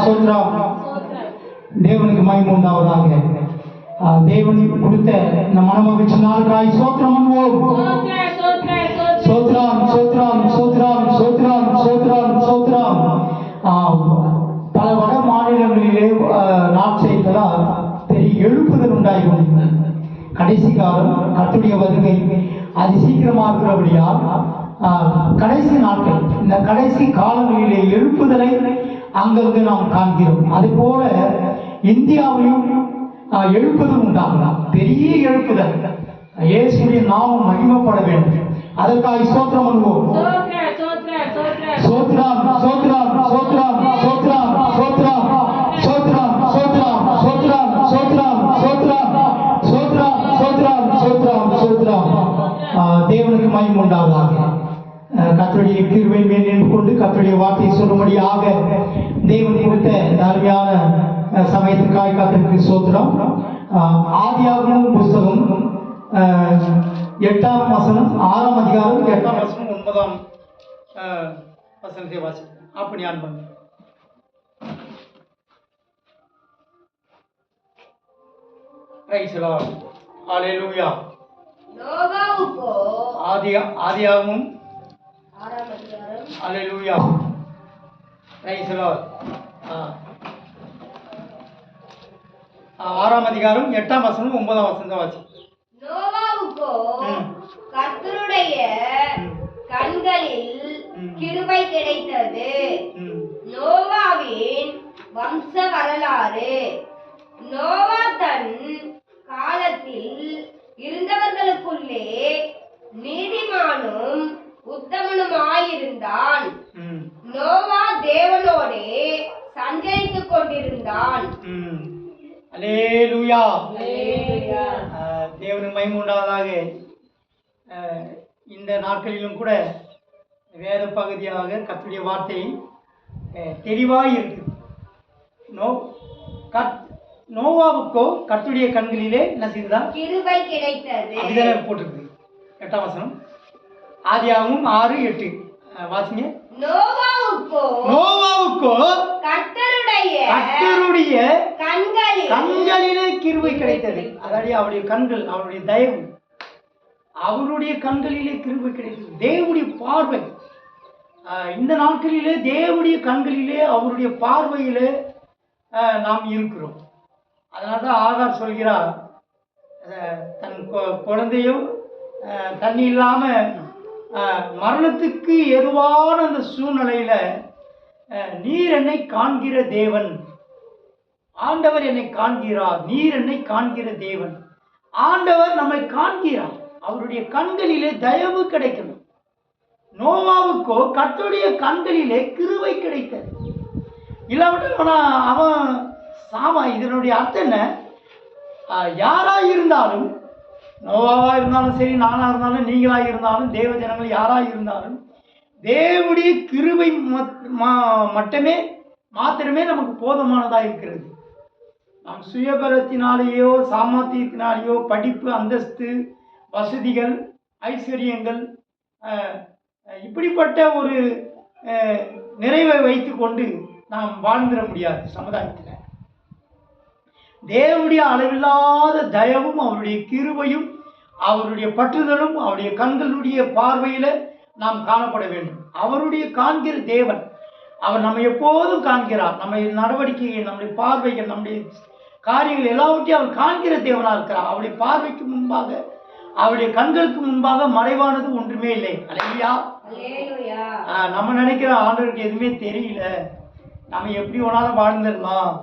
சோத்ரம். தேவனுக்கு மகிமை உண்டாவதாக. தேவனுக்கு கொடுத்த இந்த மனமகிழ்ச்சி நாளுக்காய் சோத்ரம் பண்ணுவோம். சோத்ரம் சோத்ரம் சோத்ரம் சோத்ரம் சோத்ரம் சோத்ரம். பல வட மாநிலங்களிலே நாட்செய்தலால் பெரிய எழுப்புதல் உண்டாகிறது. கடைசி காலம் கர்த்தருடைய வருகை அது சீக்கிரமாக இருக்கிறபடியால் கடைசி நாட்கள் இந்த கடைசி காலங்களிலே எழுப்புதலை அங்கங்கு நாம் காண்கிறோம். அது போல இந்தியாவிலும் எழுப்புதல் உண்டாகலாம், பெரிய எழுப்புதல். இயேசுவின் நாமம் மகிமைப்பட வேண்டும். அதற்காக ஸ்தோத்திரம் பண்ணுவோம். சோத்ரம் சோத்ரம் சோத்ரம் சோத்ரம் சோத்ரம் சோத்ரம் சோத்ரம் சோத்ரம் சோத்ரம் சோத்ரம் சோத்ரம் சோத்ரம் சோத்ரம் சோத்ரம். தேவனுக்கு மகிமை உண்டாவதாக. கர்த்தருடைய கிருபை மேல் நின்று கொண்டு கர்த்தருடைய வார்த்தையை சொல்லும்படியாக தேவன் கொடுத்த அருமையான சமயத்திற்காக கர்த்தருக்கு ஸ்தோத்திரம். ஆதியாகமம் புஸ்தகம் 8ஆம் வசனம் 6ஆம் அதிகாரம் 8ஆம் வசனம் 9ஆம் வசனத்தை வாசிப்போம். அப்படி ஞான் பண்ணு. Praise the lord. ஹல்லேலூயா. ஆதியாகமம் 6ஆம் அதிகாரம். ஹல்லேலூயா. Praise the lord. 6ஆம் அதிகாரம் 8ஆம் வசனம் 9ஆம் வசனத்தை வாசி. நோவாவுக்கோ கர்த்தருடைய கண்களில் கிருபை கிடைத்தது. நோவாவின் வம்ச வரலாறு. நோவா தன் காலத்தில் இருந்தவர்களுக்குள்ளே நீதிமானும் உத்தமனுமாயிருந்தான். நோவா தேவனோடே சஞ்சரித்துக் கொண்டிருந்தான். அல்லேலூயா. தேவனுக்கு மகிமை உண்டாவதாக. இந்த நாட்களிலும் கூட வேத பகுதியாக கர்த்தருடைய வார்த்தை தெளிவாக இருக்கு. நோவாவுக்கோ கர்த்தருடைய கண்களிலே என்ன செய்ததான்? கிருபை கிடைத்தது. அப்படிதானே போட்டிருக்கு. 8ஆம் வசனம் ஆதியாகமம் 6:8 வாசிங்க. நோவாவுக்கோ கர்த்தருடைய கண்களிலே கிருபை கிடைத்தது. அதாவது அவருடைய கண்கள், அவருடைய தயவு, அவருடைய கண்களிலே கிருபை கிடைத்தது. தேவனுடைய பார்வை இந்த நாட்களிலே தேவனுடைய கண்களிலே அவருடைய பார்வையிலே நாம் இருக்கிறோம். அதனால தான் ஆகார் சொல்கிறார், தன் குழந்தையும் தண்ணி இல்லாம மரணத்துக்கு எதுவான அந்த சூழ்நிலையில நீர் என்னை காண்கிற தேவன், ஆண்டவர் என்னை காண்கிறார், நீர் என்னை காண்கிற தேவன். ஆண்டவர் நம்மை காண்கிறார். அவருடைய கண்களிலே தயவு கிடைக்கணும். நோவாவுக்கோ கர்த்தருடைய கண்களிலே கிருபை கிடைத்தது. இல்லாவிட்டால் அவன் சாமா. இதனுடைய அர்த்தம் என்ன? யாரா இருந்தாலும், நோவாவா இருந்தாலும் சரி, நானா இருந்தாலும், நீங்களா இருந்தாலும், தேவ ஜனங்கள் யாரா இருந்தாலும், தேவனுடைய கிருபை மாத்திரமே நமக்கு போதுமானதா இருக்கிறது. நாம் சுயபலத்தினாலேயோ சாமர்த்தியத்தினாலேயோ படிப்பு, அந்தஸ்து, வசதிகள், ஐஸ்வர்யங்கள், இப்படிப்பட்ட ஒரு நிறைவை வைத்து கொண்டு நாம் வாழ்ந்துட முடியாது. சமுதாயத்தில் தேவனுடைய அளவில்லாத தயவும் அவருடைய கிருபையும் அவருடைய பற்றுதலும் அவருடைய கண்களுடைய பார்வையில நாம் காணப்பட வேண்டும். அவருடைய காண்கிற தேவன், அவர் நம்மை எப்போதும் காண்கிறார். நம்ம நடவடிக்கைகள், நம்முடைய பார்வைகள், நம்முடைய காரியங்கள் எல்லாவற்றையும் அவர் காண்கிற தேவனாக இருக்கிறார். அவருடைய பார்வைக்கு முன்பாக, அவருடைய கண்களுக்கு முன்பாக மறைவானது ஒன்றுமே இல்லை. அல்லேலூயா. நம்ம நினைக்கிற ஆண்டவருக்கு எதுவுமே தெரியல, நம்ம எப்படி வேணாலும் வாழ்ந்துடலாம்,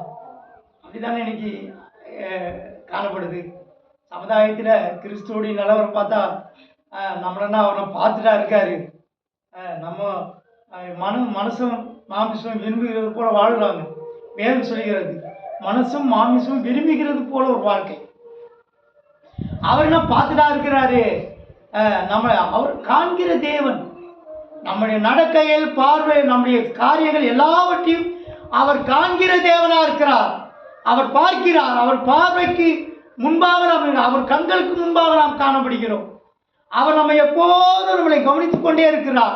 அப்படித்தானே இன்னைக்கு காணப்படுது. சமுதாயத்தில் கிறிஸ்துவோடைய நிலவரம் பார்த்தா நம்மளன்னா அவரை பார்த்துட்டா இருக்காரு. நம்ம மனசும் மாமிசம் விரும்புகிறது போல வாழ்கிறாங்க. வேதம் சொல்லுகிறது, மனசும் மாமிசம் விரும்புகிறது போல ஒரு வாழ்க்கை. அவர் என்ன பார்த்துட்டா இருக்கிறாரு? அவர் காண்கிற தேவன். நம்முடைய நடக்கையில், பார்வை, நம்முடைய காரியங்கள் எல்லாவற்றையும் அவர் காண்கிற தேவனா இருக்கிறார். அவர் பார்க்கிறார். அவர் பார்வைக்கு முன்பாக அவர் கண்களுக்கு முன்பாக நாம் காணப்படுகிறோம். அவர் நம்மை எப்போதும் நம்மளை கவனித்துக் கொண்டே இருக்கிறார்.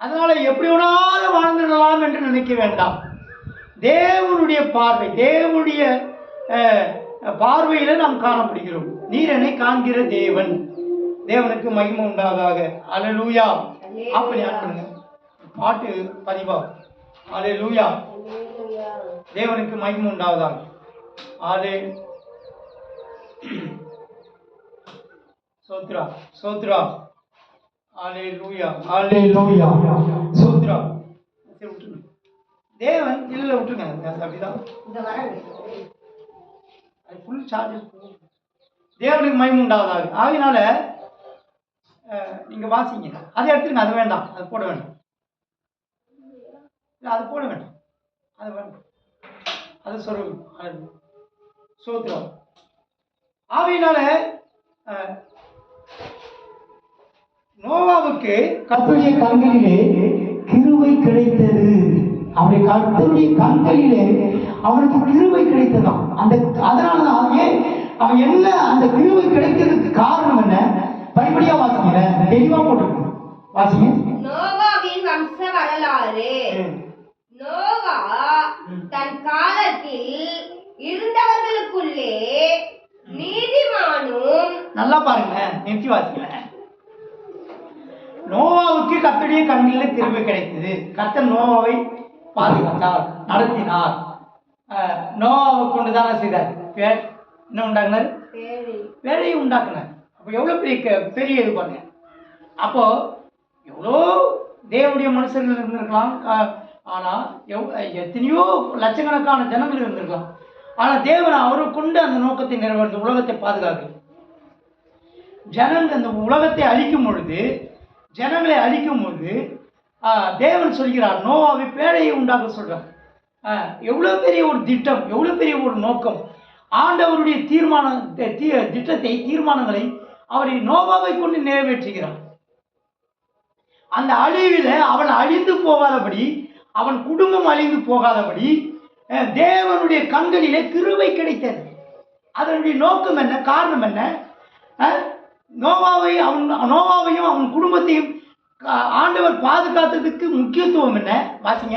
அதனால எப்படி வேணாலும் வாழ்ந்துடலாம் என்று நினைக்க வேண்டாம். தேவனுடைய பார்வை, தேவனுடைய பார்வையில நாம் காணப்படுகிறோம். நீர் என்னை காண்கிற தேவன். தேவனுக்கு மகிமை உண்டாதாக. அல்லேலூயா. அப்படி பண்ணுங்க, பாட்டு பதிவா. அல்லேலூயா. தேவனுக்கு மகிமை உண்டாவதாக. ஆலே சோத்ரா சோத்ரா. அல்லேலூயா அல்லேலூயா. சோத்ரா. தேவன் இல்லை விட்டுருங்க, அப்படிதான் ஃபுல் சார்ஜஸ். தேவனுக்கு மகிமை உண்டாவதாக. ஆகினால நீங்க வாசிங்க, அதை எடுத்துருங்க. அது வேண்டாம், அது போட வேண்டாம். இல்லை, அது போட வேண்டாம், அது வேண்டாம், அது சொல்லுங்க. சோத்ரம். ஆகையினால நோவாவுக்கு கர்த்தருடைய கண்களிலே கிருபை கிடைத்தது. அவருடைய கர்த்தருடைய கண்களிலே அவனுக்கு கிருபை கிடைத்ததாம். அதனாலதான் அவன் என்ன அந்த கிருபை கிடைக்கிறதுக்கு காரணம் என்ன? படிப்படியா வாசிங்க, தெளிவா போட்டு வாசிங்க. நோவாவின் வம்ச வரலாறு. நோவா தன் காலத்தில் இருந்தவர்களுக்குள்ளே நீதிமானும். நல்லா பாருங்க, நிறுத்தி வாசிக்கல. நோவாவுக்கு கர்த்தருடைய கண்களில் கிருபை கிடைத்தது. கர்த்தர் நோவாவை பாதுகாத்தார், நடத்தினார். நோவாவை கொண்டுதானே செய்தார். என்ன உண்டாக்குனார்? வேலையை உண்டாக்குனார். அப்போ எவ்வளோ பெரிய இது பாருங்க. அப்போ எவ்வளோ தேவனுடைய மனுஷர்கள் இருந்திருக்கலாம். ஆனால் எத்தனையோ லட்சக்கணக்கான ஜனங்கள் இருந்திருக்கலாம். ஆனால் தேவன் அவரை கொண்டு அந்த நோக்கத்தை நிறைவேற்ற உலகத்தை பாதுகாக்கல. ஜனங்கள் அந்த உலகத்தை அழிக்கும் பொழுது, ஜனங்களை அழிக்கும் பொழுது தேவன் சொல்கிறார், நோவாவை பேழையை உண்டாக்க சொல்றார். எவ்வளோ பெரிய ஒரு திட்டம், எவ்வளோ பெரிய ஒரு நோக்கம். ஆண்டவருடைய திட்டத்தை, தீர்மானங்களை அவரை நோவாவை கொண்டு நிறைவேற்றுகிறார். அந்த அழிவில் அவன் அழிந்து போகாதபடி, அவன் குடும்பம் அழிந்து போகாதபடி தேவனுடைய கண்களிலே கிருபை கிடைத்தது. அதனுடைய நோக்கம் என்ன? காரணம் என்ன? நோவாவையும் அவன் குடும்பத்தையும் ஆண்டவர் பாதுகாத்ததுக்கு முக்கியத்துவம் என்ன? வாசிங்க.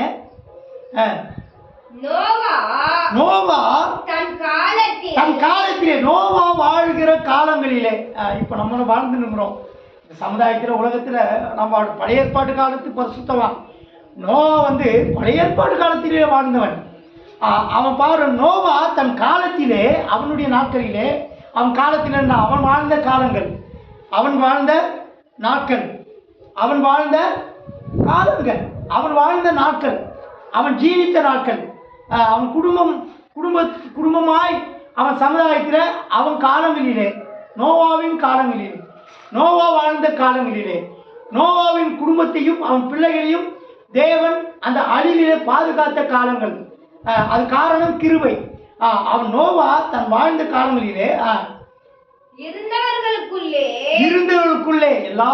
நோவா தன் காலத்திலே, நோவா வாழ்கிற காலங்களிலே, இப்ப நம்மளும் வாழ்ந்து நிற்கிறோம் சமுதாயத்தில், உலகத்துல. நம்ம பழைய ஏற்பாட்டு காலத்து பரிசுத்தவான். நோவா பழைய ஏற்பாட்டு காலத்திலே வாழ்ந்தவன். அவன் பாரு, நோவா தன் காலத்திலே, அவனுடைய நாட்களிலே, அவன் காலத்திலே அவன் வாழ்ந்த காலங்கள், அவன் வாழ்ந்த நாட்கள், அவன் வாழ்ந்த காலங்கள், அவன் வாழ்ந்த நாட்கள், அவன் ஜீவித்த நாட்கள், அவன் குடும்பமாய் அவன் சமுதாயத்தில், அவன் காலங்களிலே, நோவாவின் காலங்களிலே, நோவா வாழ்ந்த காலங்களிலே, நோவாவின் குடும்பத்தையும் அவன் பிள்ளைகளையும் தேவன் அந்த அழிவிலே பாதுகாத்த காலங்கள். அது காரணம் கிருபை. அவன் நோவா தன் வாழ்ந்த காலங்களிலே இருந்தவர்களுக்குள்ளே எல்லா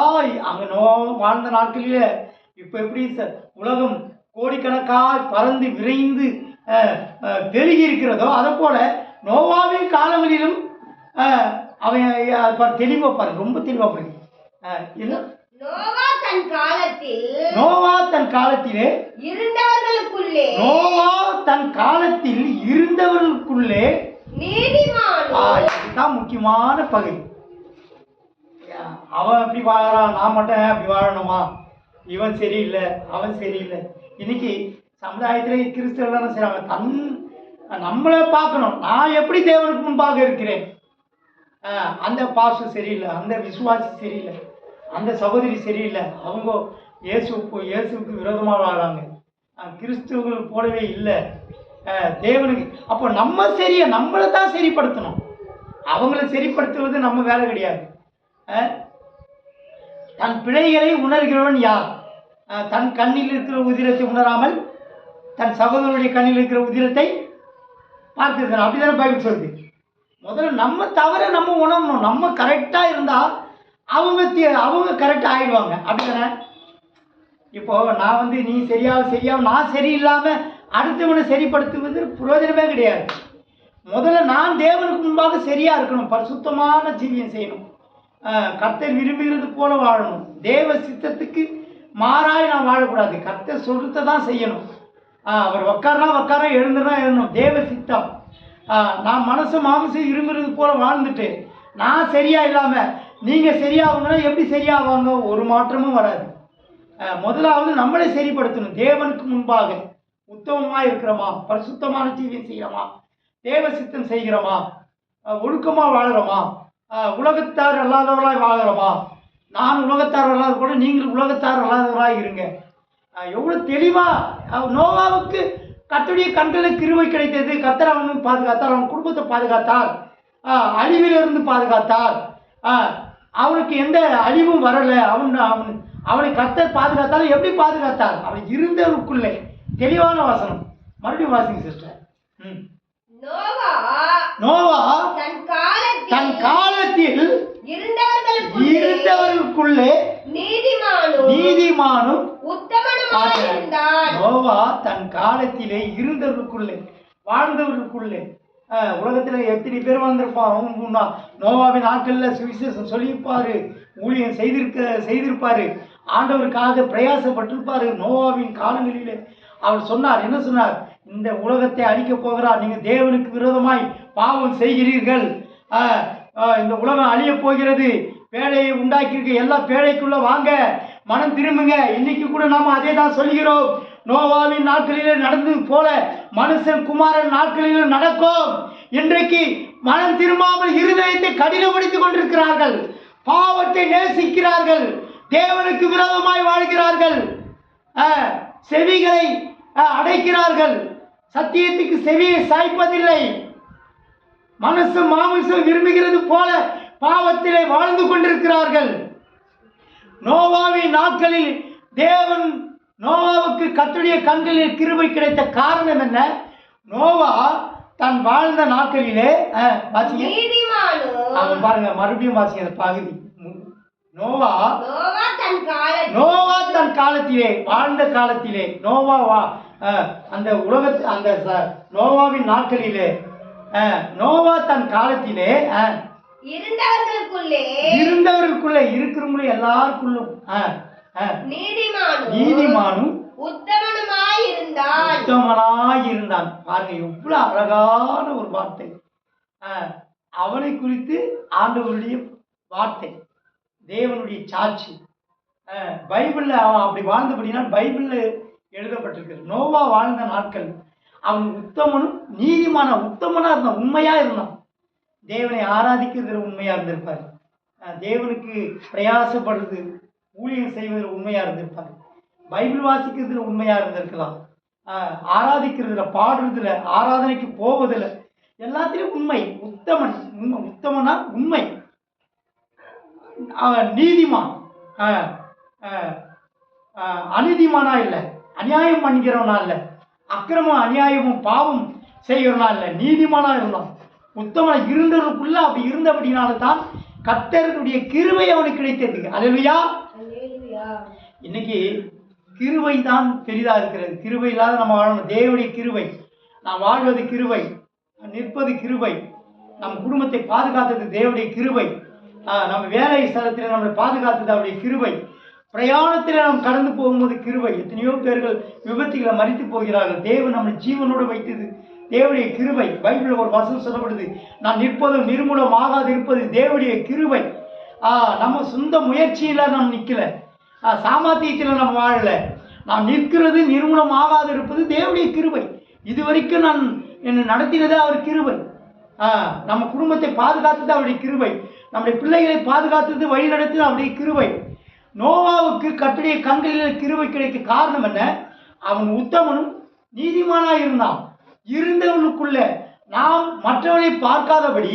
அங்க வாழ்ந்த நாட்களிலே, இப்ப எப்படி உலகம் கோடிக்கணக்காய் பறந்து விரைந்து பெருகி இருக்கிறதோ, அதை போல நோவாவின் காலங்களிலும் அவன் தெளிவா பாருங்க, ரொம்ப தெளிவா பாருங்க. நோவா தன் காலத்திலே இருந்தவர்களுக்குள்ளே இதுதான் முக்கியமான பகுதி. அவன் அப்படி வாழறான், நான் மட்டும் அப்படி வாழணுமா? இவன் சரியில்லை, அவன் சரியில்லை. இன்னைக்கு சமுதாயத்தில் கிறிஸ்தவர்கள் செய்றாங்க, நம்மளை பார்க்கணும். நான் எப்படி தேவனுக்கு முன்பாக இருக்கிறேன், அந்த பாஸ்டர் சரியில்லை, அந்த விசுவாசி சரியில்லை, அந்த சகோதரி சரியில்லை, அவங்க இயேசுக்கு விரோதமாக வாழறாங்க, கிறிஸ்துவர்கள் போலவே இல்லை தேவனுக்கு. அப்போ நம்ம நம்மளை தான் சரிப்படுத்தணும். அவங்கள சரிப்படுத்துவது நம்ம வேலை கிடையாது. தன் பிழைகளை உணர்கிறவன் யார்? தன் கண்ணில் இருக்கிற உதிரத்தை உணராமல் தன் சகோதரனுடைய கண்ணில் இருக்கிற உதிரத்தை பார்த்துருக்கணும். அப்படிதானே பைபிள் சொல்லுது. முதல்ல நம்ம தவிர நம்ம உணரணும். நம்ம கரெக்டாக இருந்தால் அவங்க கரெக்டாக ஆகிடுவாங்க. அப்படிதானே? இப்போ நான் நீ சரியாக நான் சரியில்லாமல் அடுத்தவனை சரிப்படுத்துவது பிரயோஜனமே கிடையாது. முதல்ல நான் தேவனுக்கு முன்பாக சரியாக இருக்கணும், பரிசுத்தமான ஜீவியம் செய்யணும், கர்த்தர் விரும்புகிறது போல வாழணும். தேவ சித்தத்துக்கு மாறாய் நான் வாழக்கூடாது. கர்த்தர் சொல்றதை தான் செய்யணும். அவர் உக்கார எழுந்துனா எழுந்தணும். தேவ சித்தம். நான் மனசு மாமிசம் இருமுறது போல வாழ்ந்துட்டு நான் சரியா இல்லாமல் நீங்கள் சரியாகுங்கன்னா எப்படி சரியாவாங்க? ஒரு மாற்றமும் வராது. முதலாவது நம்மளை சரிப்படுத்தணும். தேவனுக்கு முன்பாக உத்தமமாக இருக்கிறோமா, பரிசுத்தமான ஜீவியம் செய்கிறோமா, தேவ சித்தம் செய்கிறோமா, ஒழுக்கமாக வாழ்கிறோமா, உலகத்தார் அல்லாதவர்களாக வாழ்கிறோமா. நான் உலகத்தார் அல்லாத கூட நீங்கள் உலகத்தார் அல்லாதவர்களாக இருங்க. எவ்வளோ தெளிவாக நோவாவுக்கு கர்த்தருடைய கண்களுக்கு கிருபை கிடைத்தது. கர்த்தர் அவனுக்கு பாதுகாத்தார், அவன் குடும்பத்தை பாதுகாத்தார், அழிவிலிருந்து பாதுகாத்தார். அவனுக்கு எந்த அழிவும் வரலை. அவனை கர்த்தர் பாதுகாத்தாலும் எப்படி பாதுகாத்தார்? அவன் இருந்தவருக்குள்ளே. தெளிவான வசனம். மறுபடியும் வாசிங்க சிஸ்டர். நோவா தன் காலத்தில் இருந்தவர்களுக்குள்ளே நீதிமானும் நோவா தன் காலத்திலே இருந்தவர்களுக்குள்ளே வாழ்ந்தவர்களுக்குள்ளே. உலகத்தில் எத்தனை பேர் வந்திருப்பான். நோவாவின் நாட்களில் சுவிசேஷம் சொல்லியிருப்பாரு, ஊழியம் செய்திருப்பாரு, ஆண்டவருக்காக பிரயாசப்பட்டிருப்பாரு. நோவாவின் காலங்களிலே அவர் சொன்னார், என்ன சொன்னார்? இந்த உலகத்தை அழிக்கப் போகிறார், நீங்கள் தேவனுக்கு விரோதமாய் பாவம் செய்கிறீர்கள், இந்த உலகம் அழிய போகிறது, பேழையை உண்டாக்கியிருக்க எல்லா பேழைக்குள்ள வாங்க, மனம் திரும்புங்க. இன்னைக்கு கூட நாம் அதே தான் சொல்கிறோம். நோவாவின் நாட்களிலே நடந்தது போல மனுஷன் குமாரன் நாட்களிலே நடக்கும். இன்றைக்கு மனம் திரும்பாமல் இருதயத்தை கடினப்படுத்திக் கொண்டிருக்கிறார்கள், பாவத்தை நேசிக்கிறார்கள், தேவனுக்கு விரோதமாய் வாழ்கிறார்கள், செவிகளை அடைக்கிறார்கள், சத்தியத்துக்கு செவியை சாய்ப்பதில்லை. மனசு மாமிசம் விரும்புகிறது போல பாவத்திலே வாழ்ந்து கொண்டிருக்கிறார்கள். நோவாவின் நாட்களில் தேவன் நோவாவுக்கு கர்த்தருடைய கண்களில் கிருபை கிடைத்த காரணம் என்ன? நோவா தன் வாழ்ந்த நாட்களிலே அவன் பாருங்க, மறுபடியும் வாசிங்க அந்த பகுதி. நோவா தன் காலத்திலே வாழ்ந்த காலத்திலே நோவா அந்த உலகத்து அந்த நோவாவின் நாட்களிலே நோவா தன் காலத்திலே இருந்தவர்களுக்குள்ளே இருக்கிறவங்களே எல்லாருக்குள்ளும் நீதிமானும் உத்தமனாயிருந்தான். பாருங்க எவ்வளவு அழகான ஒரு வார்த்தை. அவனை குறித்து ஆண்டவருடைய வார்த்தை, தேவனுடைய சாட்சி. பைபிள்ல அவன் அப்படி வாழ்ந்தபடினா பைபிள்ல எழுதப்பட்டிருக்கிறது. நோவா வாழ்ந்த நாட்கள் அவன் உத்தமனும் உத்தமனா இருந்தான், உண்மையா இருந்தான். தேவனை ஆராதிக்கிறதுல உண்மையா இருந்திருப்பார், தேவனுக்கு பிரயாசப்படுறது ஊழியம் செய்வதில் உண்மையா இருந்திருப்பார், பைபிள் வாசிக்கிறதுல உண்மையா இருந்திருக்கலாம், ஆராதிக்கிறதுல பாடுறதுல ஆராதனைக்கு போவதில் எல்லாத்திலும் உண்மை. உத்தமனா உண்மை, நீதிமான், அநீதிமானா இல்லை, அநியாயம் பண்ணிக்கிறவனா இல்லை, அக்கிரமம் அநியாயமும் பாவம் செய்கிறவனா இல்லை, நீதிமானா இருந்தான். உத்தமனா இருந்தவருக்குள்ள அப்படி இருந்தபடினால தான் கர்த்தருடைய கிருபை அவனுக்கு கிடைத்தது. அல்லேலூயா. இன்னைக்கு கிருபை தான் பெரிதா இருக்கிறது. கிருபை இல்லாத நம்ம வாழணும். தேவனுடைய கிருபை, நாம் வாழ்வது கிருபை, நிற்பது கிருபை, நம் குடும்பத்தை பாதுகாத்தது தேவனுடைய கிருபை, நம்ம வேலை ஸ்தலத்தில் நம்மளை பாதுகாத்தது அவருடைய கிருபை, பிரயாணத்தில் நாம் கடந்து போகும்போது கிருபை. எத்தனையோ பேர்கள் விபத்துகளை மறித்து போகிறார்கள். தேவன் நம்மளை ஜீவனோடு வைத்தது தேவனுடைய கிருபை. பைபிளில் ஒரு வசனம் சொல்லப்படுது, நான் நிற்பதும் நிர்மூலம் ஆகாது இருப்பது தேவனுடைய கிருபை. நம்ம சொந்த முயற்சியில் நாம் நிற்கல, சாமர்த்தியத்தில் நம்ம வாழலை, நாம் நிற்கிறது நிர்மூலம் ஆகாது இருப்பது தேவனுடைய கிருபை. இதுவரைக்கும் நான் என்னை நடத்தினதே அவர் கிருபை. நம்ம குடும்பத்தை பாதுகாத்தது அவருடைய கிருபை, நம்முடைய பிள்ளைகளை பாதுகாத்தது வழி நடத்தது அவருடைய கிருபை. நோவாவுக்கு கர்த்தருடைய கண்களில் கிருபை கிடைக்க காரணம் என்ன? அவன் உத்தமனும் நீதிமானாக இருந்தான். இருந்தவனுக்குள்ள நாம் மற்றவர்களை பார்க்காதபடி,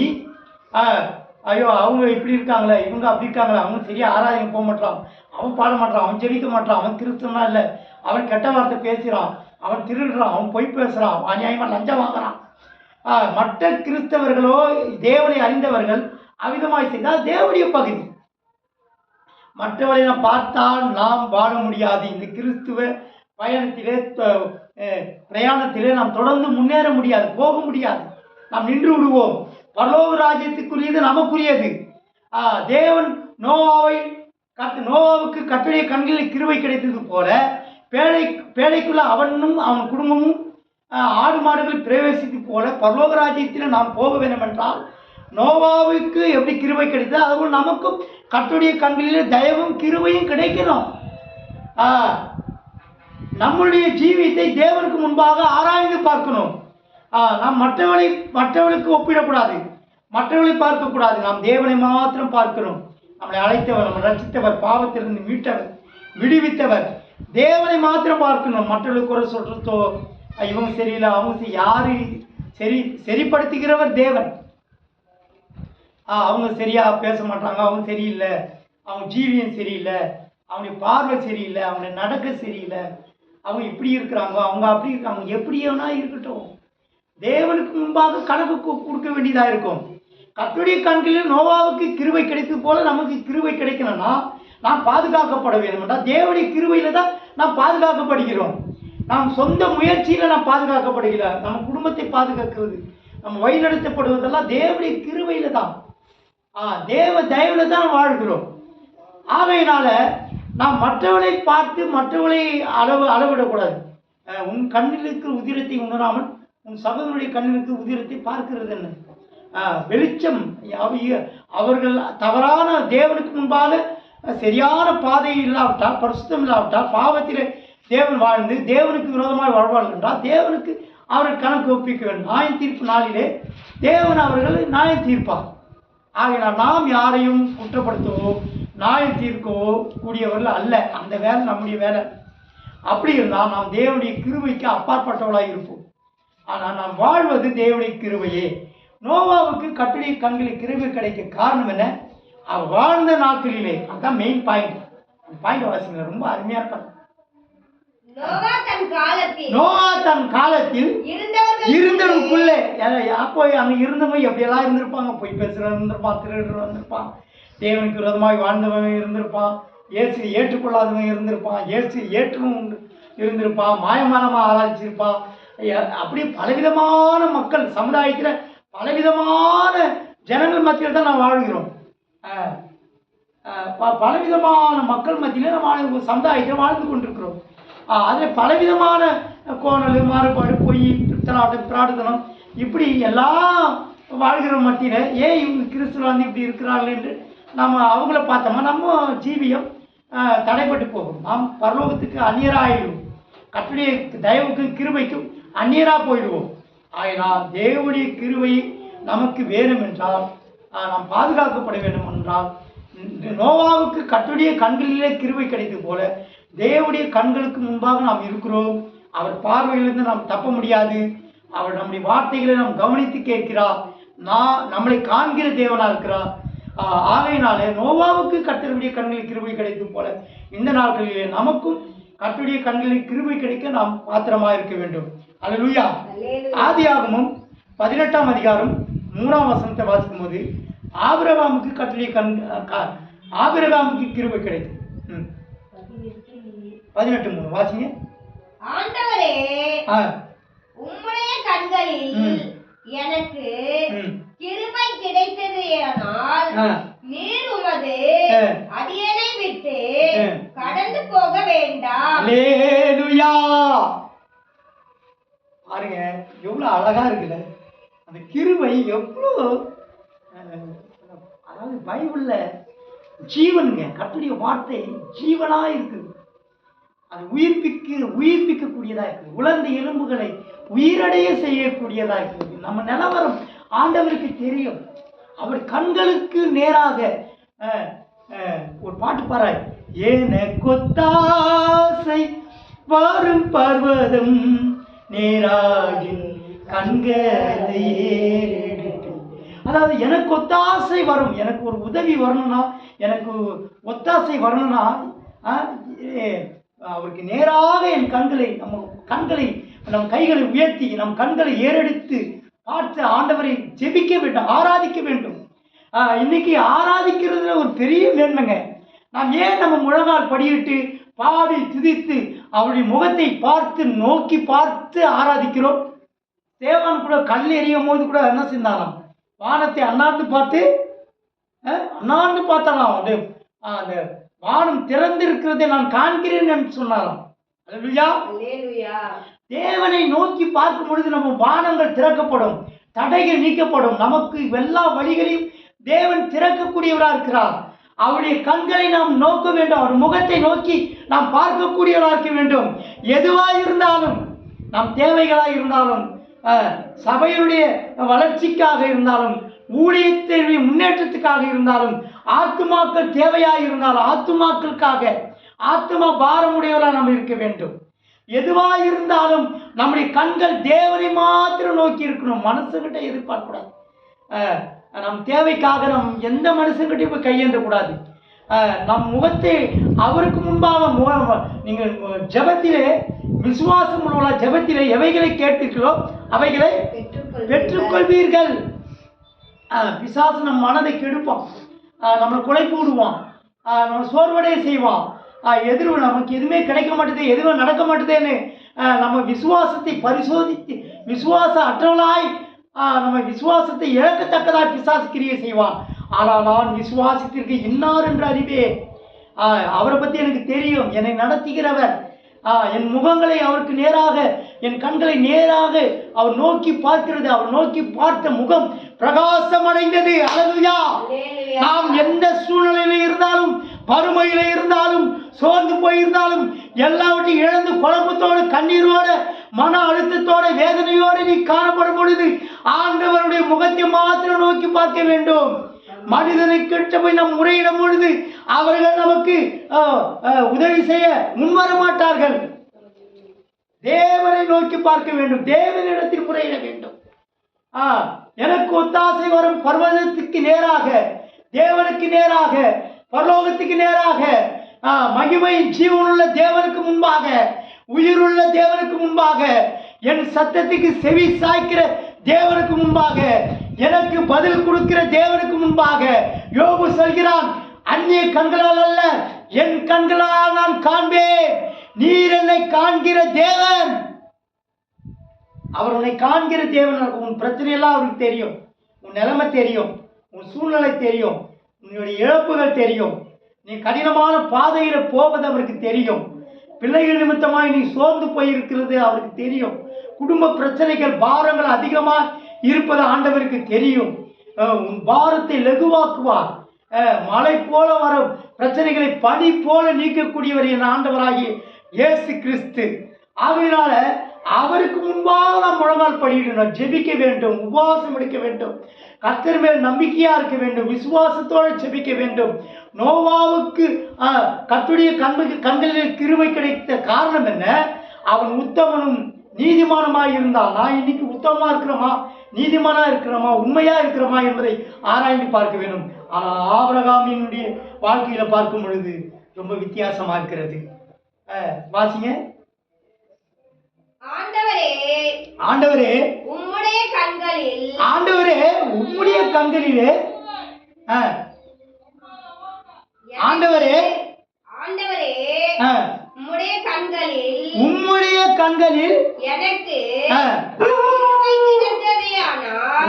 ஐயோ அவங்க இப்படி இருக்காங்களே, இவங்க அப்படி இருக்காங்களே, அவங்க சரியா ஆராதனை போக மாட்டான், அவன் பாட மாட்டான், அவன் ஜெபிக்க மாட்டான், அவன் கிறிஸ்தவனா இல்லை, அவன் கெட்ட வார்த்தை பேசுகிறான், அவன் திருடுறான், அவன் பொய் பேசுகிறான், அநியாயமாக லஞ்சம் வாங்குறான். மற்ற கிறிஸ்தவர்களோ தேவனை அறிந்தவர்கள் அவிதமாய் செய்தால் தேவனுடைய பகுதி. மற்றவரை நாம் பார்த்தால் நாம் வாழ முடியாது. இந்த கிறிஸ்துவ பயணத்திலே பிரயாணத்திலே நாம் தொடர்ந்து முன்னேற முடியாது, போக முடியாது, நாம் நின்று விடுவோம். பரலோக ராஜ்யத்துக்குரியது நமக்குரியது. தேவன் நோவாவுக்கு கர்த்தருடைய கண்களில் கிருபை கிடைத்தது போல பேழைக்குள்ள அவனும் அவன் குடும்பமும் ஆடு மாடுகள் பிரவேசித்து போல பரலோக ராஜ்யத்தில் நாம் போக வேண்டும் என்றால் நோவாவுக்கு எப்படி கிருபை கிடைத்தது அதுபோல் நமக்கும் கர்த்தருடைய கண்களிலே தயவும் கிருபையும் கிடைக்கணும். நம்முடைய ஜீவியத்தை தேவனுக்கு முன்பாக ஆராய்ந்து பார்க்கணும். நாம் மற்றவர்களுக்கு ஒப்பிடக்கூடாது, மற்றவர்களை பார்க்கக்கூடாது. நாம் தேவனை மாத்திரம் பார்க்கணும். நம்மளை அழைத்தவர், நம்ம ரட்சித்தவர், பாவத்திலிருந்து மீட்டவர், விடுவித்தவர், தேவனை மாத்திரம் பார்க்கணும். மற்றவர்களுக்கு குறை சொல்றதோ இவங்க சரியில்லை அவங்க யாரு சரிப்படுத்துகிறவர் தேவன். அவங்க சரியா பேச மாட்டாங்க, அவங்க சரியில்லை, அவங்க ஜீவியம் சரியில்லை, அவங்களுடைய பார்வை சரியில்லை, அவங்க நடக்க சரியில்லை, அவங்க இப்படி இருக்கிறாங்க, அவங்க அப்படி இருக்காங்க, எப்படி வேணா இருக்கட்டும். தேவனுக்கு முன்பாக கணக்கு கொடுக்க வேண்டியதாக இருக்கும். கர்த்தருடைய கண்களில் நோவாவுக்கு கிருபை கிடைத்தது போல நமக்கு கிருபை கிடைக்கணும்னா நாம் பாதுகாக்கப்பட வேண்டும் என்றால் தேவனுடைய கிருபையில தான் நாம் பாதுகாக்கப்படுகிறோம். நாம் சொந்த முயற்சியில் நாம் பாதுகாக்கப்படுகிறோம். நம்ம குடும்பத்தை பாதுகாக்கிறது, நம்ம வழிநடத்தப்படுவதெல்லாம் தேவனுடைய கிருபையில தான், தேவ தயவுல தான் வாழ்கிறோம். ஆகையினால நாம் மற்றவளை பார்த்து மற்றவளை அளவிடக்கூடாது. உன் கண்ணில் இருக்கிற உதிரத்தை உணராமல் உன் சகோதரனுடைய கண்ணிற்கு உதிரத்தை பார்க்கிறது என்ன? வெளிச்சம் அவர்கள் தவறான தேவனுக்கு முன்பாக சரியான பாதை இல்லாவிட்டால், பரிசுத்தம் இல்லாவிட்டால், பாவத்தில் தேவன் வாழ்ந்து தேவனுக்கு விரோதமாக வாழ்வார்கள் என்றால் தேவனுக்கு அவர்கள் கணக்கு ஒப்பிக்க வேண்டும். நியாய தீர்ப்பு நாளிலே தேவன் அவர்களை நியாயம் தீர்ப்பார். ஆகையினால் நாம் யாரையும் குற்றப்படுத்தவோ நியாயம் தீர்க்கவோ கூடியவர்கள் அல்ல. அந்த வேலை நம்முடைய வேலை. அப்படி இருந்தால் நாம் தேவனுடைய கிருபைக்கு அப்பாற்பட்டவர்களாக இருப்போம். ஆனால் நாம் வாழ்வது தேவனுடைய கிருபையே. நோவாவுக்கு கர்த்தருடைய கண்களில் கிருபை கிடைக்க காரணம் என்ன? அவர் வாழ்ந்த நாட்களிலே, அதுதான் மெயின் பாயிண்ட். அந்த பாயிண்ட் வாசிங்க, ரொம்ப அருமையா இருக்காங்க. நோவா தன் காலத்தில் இருந்தவருக்குள்ளே, அப்போ அங்க இருந்தவங்க எப்படியெல்லாம் இருந்திருப்பாங்க. பொய் பேசுறவன் இருந்திருப்பான், திருடுறவன் இருந்திருப்பான், தேவனுக்கு விரோதமாக வாழ்ந்தவன் இருந்திருப்பான், இயேசு ஏற்றுக்கொள்ளாதவன் இருந்திருப்பான், இயேசு ஏற்றவும் இருந்திருப்பான், மாயமானமாக ஆராய்ச்சிருப்பான். அப்படி பலவிதமான மக்கள் சமுதாயத்தில் பலவிதமான ஜனங்கள் மத்தியில் தான் நாம் வாழ்கிறோம். பலவிதமான மக்கள் மத்தியில் நம்ம சமுதாயத்தில் வாழ்ந்து கொண்டிருக்கிறோம். அதில் பலவிதமான கோணல், மாறுபாடு, பொய், பிராடுதனம், இப்படி எல்லாம் வாழ்கிற மத்தியில் ஏன் இவங்க கிறிஸ்துவாந்தி இப்படி இருக்கிறார்கள் என்று நம்ம அவங்கள பார்த்தோம்னா நம்ம ஜீவியம் தடைப்பட்டு போகும். நாம் பரலோகத்துக்கு அந்நியராகிடுவோம். கர்த்தருடைய தயவுக்கும் கிருபைக்கும் அந்நியராக போயிடுவோம். ஆயினால் தேவனுடைய கிருபை நமக்கு வேணும் என்றால், நாம் பாதுகாக்கப்பட வேண்டும் என்றால், நோவாவுக்கு கர்த்தருடைய கண்களிலே கிருபை கிடைத்தது போல தேவனுடைய கண்களுக்கு முன்பாக நாம் இருக்கிறோம். அவர் பார்வையிலிருந்து நாம் தப்ப முடியாது. அவர் நம்முடைய வார்த்தைகளை நாம் கவனித்து கேட்கிறார். நம்மளை காண்கிற தேவனாக இருக்கிறார். ஆகையினாலே நோவாவுக்கு கர்த்தருடைய கண்களில் கிருபை கிடைத்தது போல இந்த நாட்களிலே நமக்கும் கர்த்தருடைய கண்களில் கிருபை கிடைக்க நாம் பாத்திரமாக இருக்க வேண்டும். அல்லேலூயா. ஆதியாகமம் 18ஆம் அதிகாரம் 3ஆம் வசனத்தை வாசிக்கும் போது ஆபிரகாமுக்கு கர்த்தருடைய ஆபிரகாமுக்கு கிருபை கிடைத்தது. 18:3 வாசிங்க. ஆண்டவரே, உம்முடைய கண்களில் எனக்கு கிருபை கிடைத்ததேயானால் நீர் உமது அடியேனை விட்டு கடந்து போக வேண்டாம். அல்லேலூயா. பாருங்க எவ்வளவு அழகா இருக்குல்ல அந்த கிருபை. எவ்வளவு அதாவது பைபிள்ல ஜீவனுங்க, கர்த்தருடைய வார்த்தை ஜீவனா இருக்குது. அது உயிர்ப்பிக்கக்கூடியதா இருக்குது. உலர்ந்த எலும்புகளை உயிரடைய செய்யக்கூடியதா இருக்குது. நம்ம நிலவரம் ஆண்டவருக்கு தெரியும். அவர் கண்களுக்கு நேராக ஒரு பாட்டு பாராய், ஏன கொத்தாசை வரும் பர்வதம் நேராகின் கண்களை ஏறெடுத்து. அதாவது எனக்கு ஒத்தாசை வரும், எனக்கு ஒரு உதவி வரணும்னா, எனக்கு ஒத்தாசை வரணும்னா அவருக்கு நேராக என் கண்களை நம் கைகளை உயர்த்தி நம் கண்களை ஏறெடுத்து பார்த்து ஆண்டவரை ஜெபிக்க வேண்டும், ஆராதிக்க வேண்டும். இன்னைக்கு ஆராதிக்கிறதுல ஒரு பெரிய மேன்மைங்க. நாம் ஏன் நம்ம முழங்கால் படியிட்டு பாடி துதித்து அவருடைய முகத்தை பார்த்து நோக்கி பார்த்து ஆராதிக்கிறோம்? தேவான் கூட கல் எறியும் போது கூட என்ன செஞ்சாலாம்? வானத்தை அண்ணாந்து பார்த்தாலாம். அந்த வானம் திறந்து இருக்கிறதை நான் காண்கிறேன் என்று சொன்னாராம். அல்லேலூயா. அல்லேலூயா. தேவனை நோக்கி பார்க்கும் பொழுது நம்ம வானங்கள் திறக்கப்படும், தடைகள் நீக்கப்படும். நமக்கு எல்லா வழிகளையும் தேவன் திறக்கக்கூடியவரா இருக்கிறார். அவருடைய கண்களை நாம் நோக்க வேண்டும், அவர் முகத்தை நோக்கி நாம் பார்க்கக்கூடியவரா இருக்க வேண்டும். எதுவாக இருந்தாலும், நம் தேவைகளாக இருந்தாலும், சபையுடைய வளர்ச்சிக்காக இருந்தாலும், ஊழியத்தினுடைய முன்னேற்றத்துக்காக இருந்தாலும், ஆத்துமாக்கள் தேவையாக இருந்தாலும், ஆத்துமாக்களுக்காக ஆத்துமா பாரமுடையவராக நாம் இருக்க வேண்டும். எதுவாக இருந்தாலும் நம்முடைய கண்கள் தேவனை மாத்திரம் நோக்கி இருக்கணும், மனுஷங்கிட்ட எதிர்பார்க்கக்கூடாது. நம் தேவைக்காக நம் எந்த மனுஷங்கிட்டையும் போய் கையேந்தக்கூடாது. நம் முகத்தை அவருக்கு முன்பாக நீங்கள் ஜெபத்திலே விசுவாசம் உள்ள ஜெபத்திலே எவைகளை கேட்பீர்களோ அவைகளை பெற்றுக்கொள்வீர்கள். பிசாசு நம் மனதை கெடுப்பான், நம்மளை குலைப்பு விடுவான், நம்ம சோர்வடைய செய்வான். நமக்கு எதுவுமே கிடைக்க மாட்டேது, எதுவும் நடக்க மாட்டேதுன்னு நம்ம விசுவாசத்தை பரிசோதித்து விசுவாச அற்றவளாய் நம்ம விசுவாசத்தை இழக்கத்தக்கதாய் பிசாசு கிரியை செய்வான். ஆனால் நான் விசுவாசத்திற்கு இன்னார் என்று அறிவேன். அவரை பற்றி எனக்கு தெரியும், என்னை நடத்துகிறவர். என் முகங்களை அவருக்கு நேராக, என் கண்களை நேராக அவர் நோக்கி பார்க்கிறது. அவர் நோக்கி பார்த்த முகம் பிரகாசம் அடைந்தது. அல்லேலூயா. நாம் எந்த சூழ்நிலையில இருந்தாலும், வறுமையில இருந்தாலும், சோர்ந்து போயிருந்தாலும், எல்லாவற்றையும் இழந்து குழப்பத்தோடு, கண்ணீரோடு, மன அழுத்தத்தோட, வேதனையோடு நீ காணப்படும் பொழுது ஆண்டவருடைய முகத்தை மாத்திரம் நோக்கி பார்க்க வேண்டும். மனிதனை கிட்ட போய் நாம் முறையிடும் பொழுது அவர்கள் நமக்கு உதவி செய்ய முன்வர மாட்டார்கள். தேவனை நோக்கி பார்க்க வேண்டும், தேவனிடத்தில் முறையிட வேண்டும். எனக்கு ஒத்தாசை வரும் பர்வதத்துக்கு நேராக, தேவனுக்கு நேராக, பரலோகத்துக்கு நேராக, மகிமை ஜீவனுள்ள தேவனுக்கு முன்பாக, உயிருள்ள தேவனுக்கு முன்பாக, என் சத்தத்துக்கு செவி சாய்க்கிற தேவனுக்கு முன்பாக, எனக்கு பதில் கொடுக்கிற தேவனுக்கு முன்பாக யோபு சொல்கிறான், அந்நிய கண்களால் அல்ல என் கண்களால் நான் காண்பேன். நீர் என்னை காண்கிற தேவன். அவர் உன்னை காண்கிற தேவன். உன் பிரச்சனையெல்லாம் அவருக்கு தெரியும், உன் நிலைமை தெரியும், உன் சூழ்நிலை தெரியும், உன்னுடைய இழப்புகள் தெரியும், நீ கடினமான பாதையில போவது அவருக்கு தெரியும். பிள்ளைகள் நிமித்தமாய் நீ சோர்ந்து போயிருக்கிறது அவருக்கு தெரியும். குடும்ப பிரச்சனைகள், பாரங்கள் அதிகமாக இருப்பது ஆண்டவருக்கு தெரியும். உன் பாரத்தை லகுவாக்குவார். மழை போல வரும் பிரச்சனைகளை பனி போல நீக்கக்கூடியவர் என் ஆண்டவராகிய இயேசு கிறிஸ்து. ஆகையினால அவருக்கு முன்பாக நாம் முழங்கால் படியிடணும், ஜெபிக்க வேண்டும், உபவாசம் எடுக்க வேண்டும், கர்த்தர் மேல் நம்பிக்கையா இருக்க வேண்டும், விசுவாசத்தோடு ஜெபிக்க வேண்டும். நோவாவுக்கு கர்த்தருடைய கண்களில் கிருபை கிடைத்த காரணம் என்ன? அவன் உத்தமனும் நீதிமானமாக இருந்தால். நான் இன்னைக்கு உத்தமமா இருக்கிறோமா, நீதிமானா இருக்கிறோமா, உண்மையா இருக்கிறோமா என்பதை ஆராய்ந்து பார்க்க வேண்டும். ஆனால் ஆபிரகாமினுடைய வாழ்க்கையில பார்க்கும் பொழுது ரொம்ப வித்தியாசமா இருக்கிறது. வாசிங்க. ஆண்டவரே உம்முடைய கண்களில், ஆண்டவரே உம்முடைய கண்களிலே, ஆண்டவரே ஆண்டவரே உம்முடைய கண்களில், உம்முடைய கண்களில் எனக்கு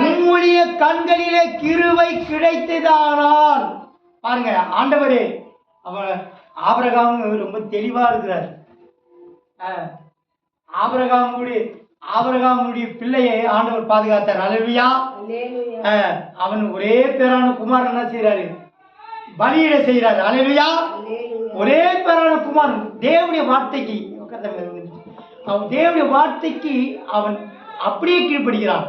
உம்முடைய கண்களிலே கிருபை கிடைத்ததானால். பாருங்க, ஆண்டவரே அவன் ஆபிரகாம் ரொம்ப தெளிவா இருக்கிறார். ஆபிரகாமுடைய பிள்ளையை ஆண்டவர் பாதுகாத்தார். அல்லேலூயா. அவன் ஒரே பேரான குமாரன் என்ன செய்யறாரு? பலியிட செய்யறாரு. அல்லேலூயா. ஒரே பேரான குமாரன் தேவனுடைய வார்த்தைக்கு, அவன் தேவனுடைய வார்த்தைக்கு அவன் அப்படியே கீழ்ப்படுகிறான்.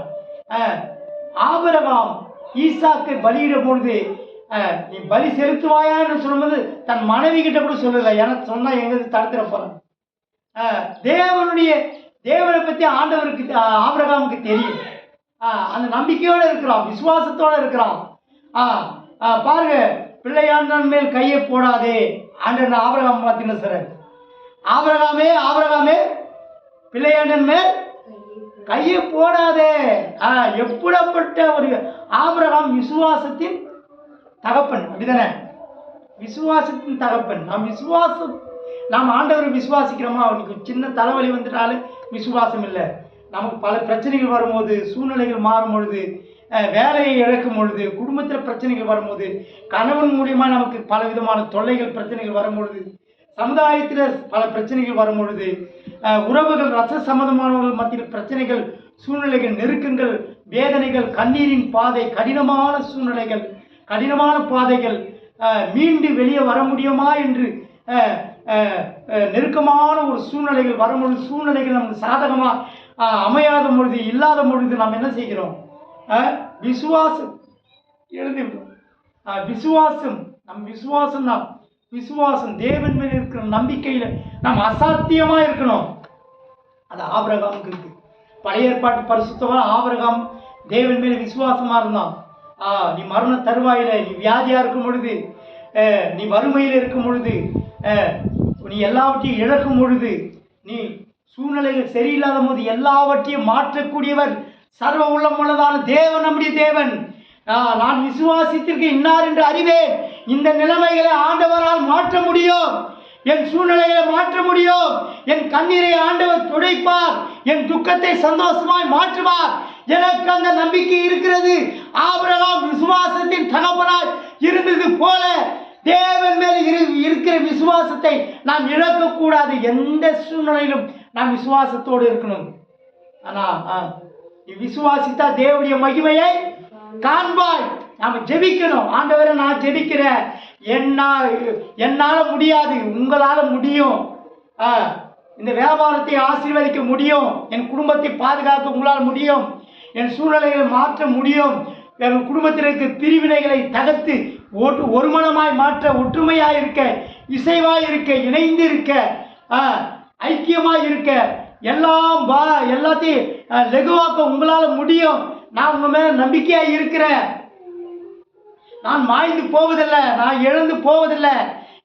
ஆபிரகாம் ஈசாக்கை பலியிடும் பொழுது நீ பலி செலுத்துவாயான்னு சொல்லும்போது தன் மனைவி கிட்ட கூட சொல்லல. எனக்கு சொன்னா எங்களுக்கு தடுத்துட போறான். தேவனை பத்தி ஆண்டவருக்கு, ஆபிரகாமுக்கு தெரியும். அந்த நம்பிக்கையோட இருக்கிறான், விசுவாசத்தோட இருக்கிறான். பாருங்க, பிள்ளையாண்டன் மேல் கையை போடாதே ஆண்டவர் ஆபிரகாம் பார்த்தீங்கன்னா சார், ஆபிரகாமே பிள்ளையாண்டன் மேல் கையை போடாதே. எப்படிப்பட்ட ஒரு ஆபிரகாம் விசுவாசத்தின் தகப்பன், அப்படிதானே? விசுவாசத்தின் தகப்பன். நாம் ஆண்டவரை விசுவாசிக்கிறோமா? அவனுக்கு சின்ன தலைவலி வந்துட்டாலும் விசுவாசம் இல்லை. நமக்கு பல பிரச்சனைகள் வரும்போது, சூழ்நிலைகள் மாறும் பொழுது, வேலையை இழக்கும் பொழுது, குடும்பத்தில் பிரச்சனைகள் வரும்போது, கணவன் மூலியமாக நமக்கு பல விதமான தொல்லைகள் பிரச்சனைகள் வரும்பொழுது, சமுதாயத்தில் பல பிரச்சனைகள் வரும் பொழுது, உறவுகள் ரச சம்மதமானவர்கள் மத்தியில் பிரச்சனைகள், சூழ்நிலைகள், நெருக்கங்கள், வேதனைகள், கண்ணீரின் பாதை, கடினமான சூழ்நிலைகள், கடினமான பாதைகள், மீண்டு வெளியே வர முடியுமா என்று நெருக்கமான ஒரு சூழ்நிலைகள் வரும்பொழுது, சூழ்நிலைகள் நமக்கு சாதகமாக அமையாத பொழுது, இல்லாத பொழுது நாம் என்ன செய்கிறோம்? விசுவாசம் எழுதிவிடும். விசுவாசம், விசுவாசம் தேவன் மேல் இருக்கிற நம்பிக்கையில் நாம் அசாத்தியமாக இருக்கணும். அது ஆபிரகாமுக்கு இருக்கு. பழைய ஏற்பாட்டு பரிசுத்தவான் ஆபிரகாம் தேவன் மேல் விசுவாசமாக இருந்தான். நீ மரண தருவாயில, நீ வியாதியாக இருக்கும் பொழுது, நீ வறுமையில் இருக்கும் பொழுது, நீ எல்லாவற்றையும் இழக்கும் பொழுது, நீ சூழ்நிலைகள் சரியில்லாத போது எல்லாவற்றையும் மாற்றக்கூடியவர், சர்வ உள்ளமுள்ளதான தேவன் நம்முடைய தேவன். நான் விசுவாசித்திற்கு இன்னார் என்று அறிவேன். இந்த நிலைமைகளை ஆண்டவரால் மாற்ற முடியும். என் சூழ்நிலைகளை மாற்ற முடியும். என் கண்ணீரை ஆண்டவர் துடைப்பார். என் துக்கத்தை சந்தோஷமாய் மாற்றுவார். எனக்கு அந்த நம்பிக்கை இருக்கிறது. ஆபிரகாம் விசுவாசத்தின் தகப்பனாய் இருந்தது போல தேவன் மேல் இருக்கிற விசுவாசத்தை நாம் இழக்கக்கூடாது. எந்த சூழ்நிலையிலும் நாம் விசுவாசத்தோடு இருக்கணும். ஆனால் விசுவாசித்தா தேவனுடைய மகிமையை காண்பாய். நாம் ஜெபிக்கணும். ஆண்டவரை, நான் ஜெபிக்கிறேன், என்னால் முடியாது, உங்களால் முடியும். இந்த வியாபாரத்தை ஆசீர்வதிக்க முடியும். என் குடும்பத்தை பாதுகாக்க உங்களால் முடியும். என் சூழ்நிலைகளை மாற்ற முடியும். என் குடும்பத்தில் இருக்க பிரிவினைகளை தகர்த்து ஒருமனமாய் மாற்ற, ஒற்றுமையாக இருக்க, இசைவாய் இருக்க, இணைந்து இருக்க, ஐக்கியமாய் இருக்க, எல்லாத்தையும் லெகுவாக்க உங்களால் முடியும். நான் உங்க மேல நம்பிக்கையாக இருக்கிறேன். நான் மாய்ந்து போவதில்லை, நான் இழந்து போவதில்லை,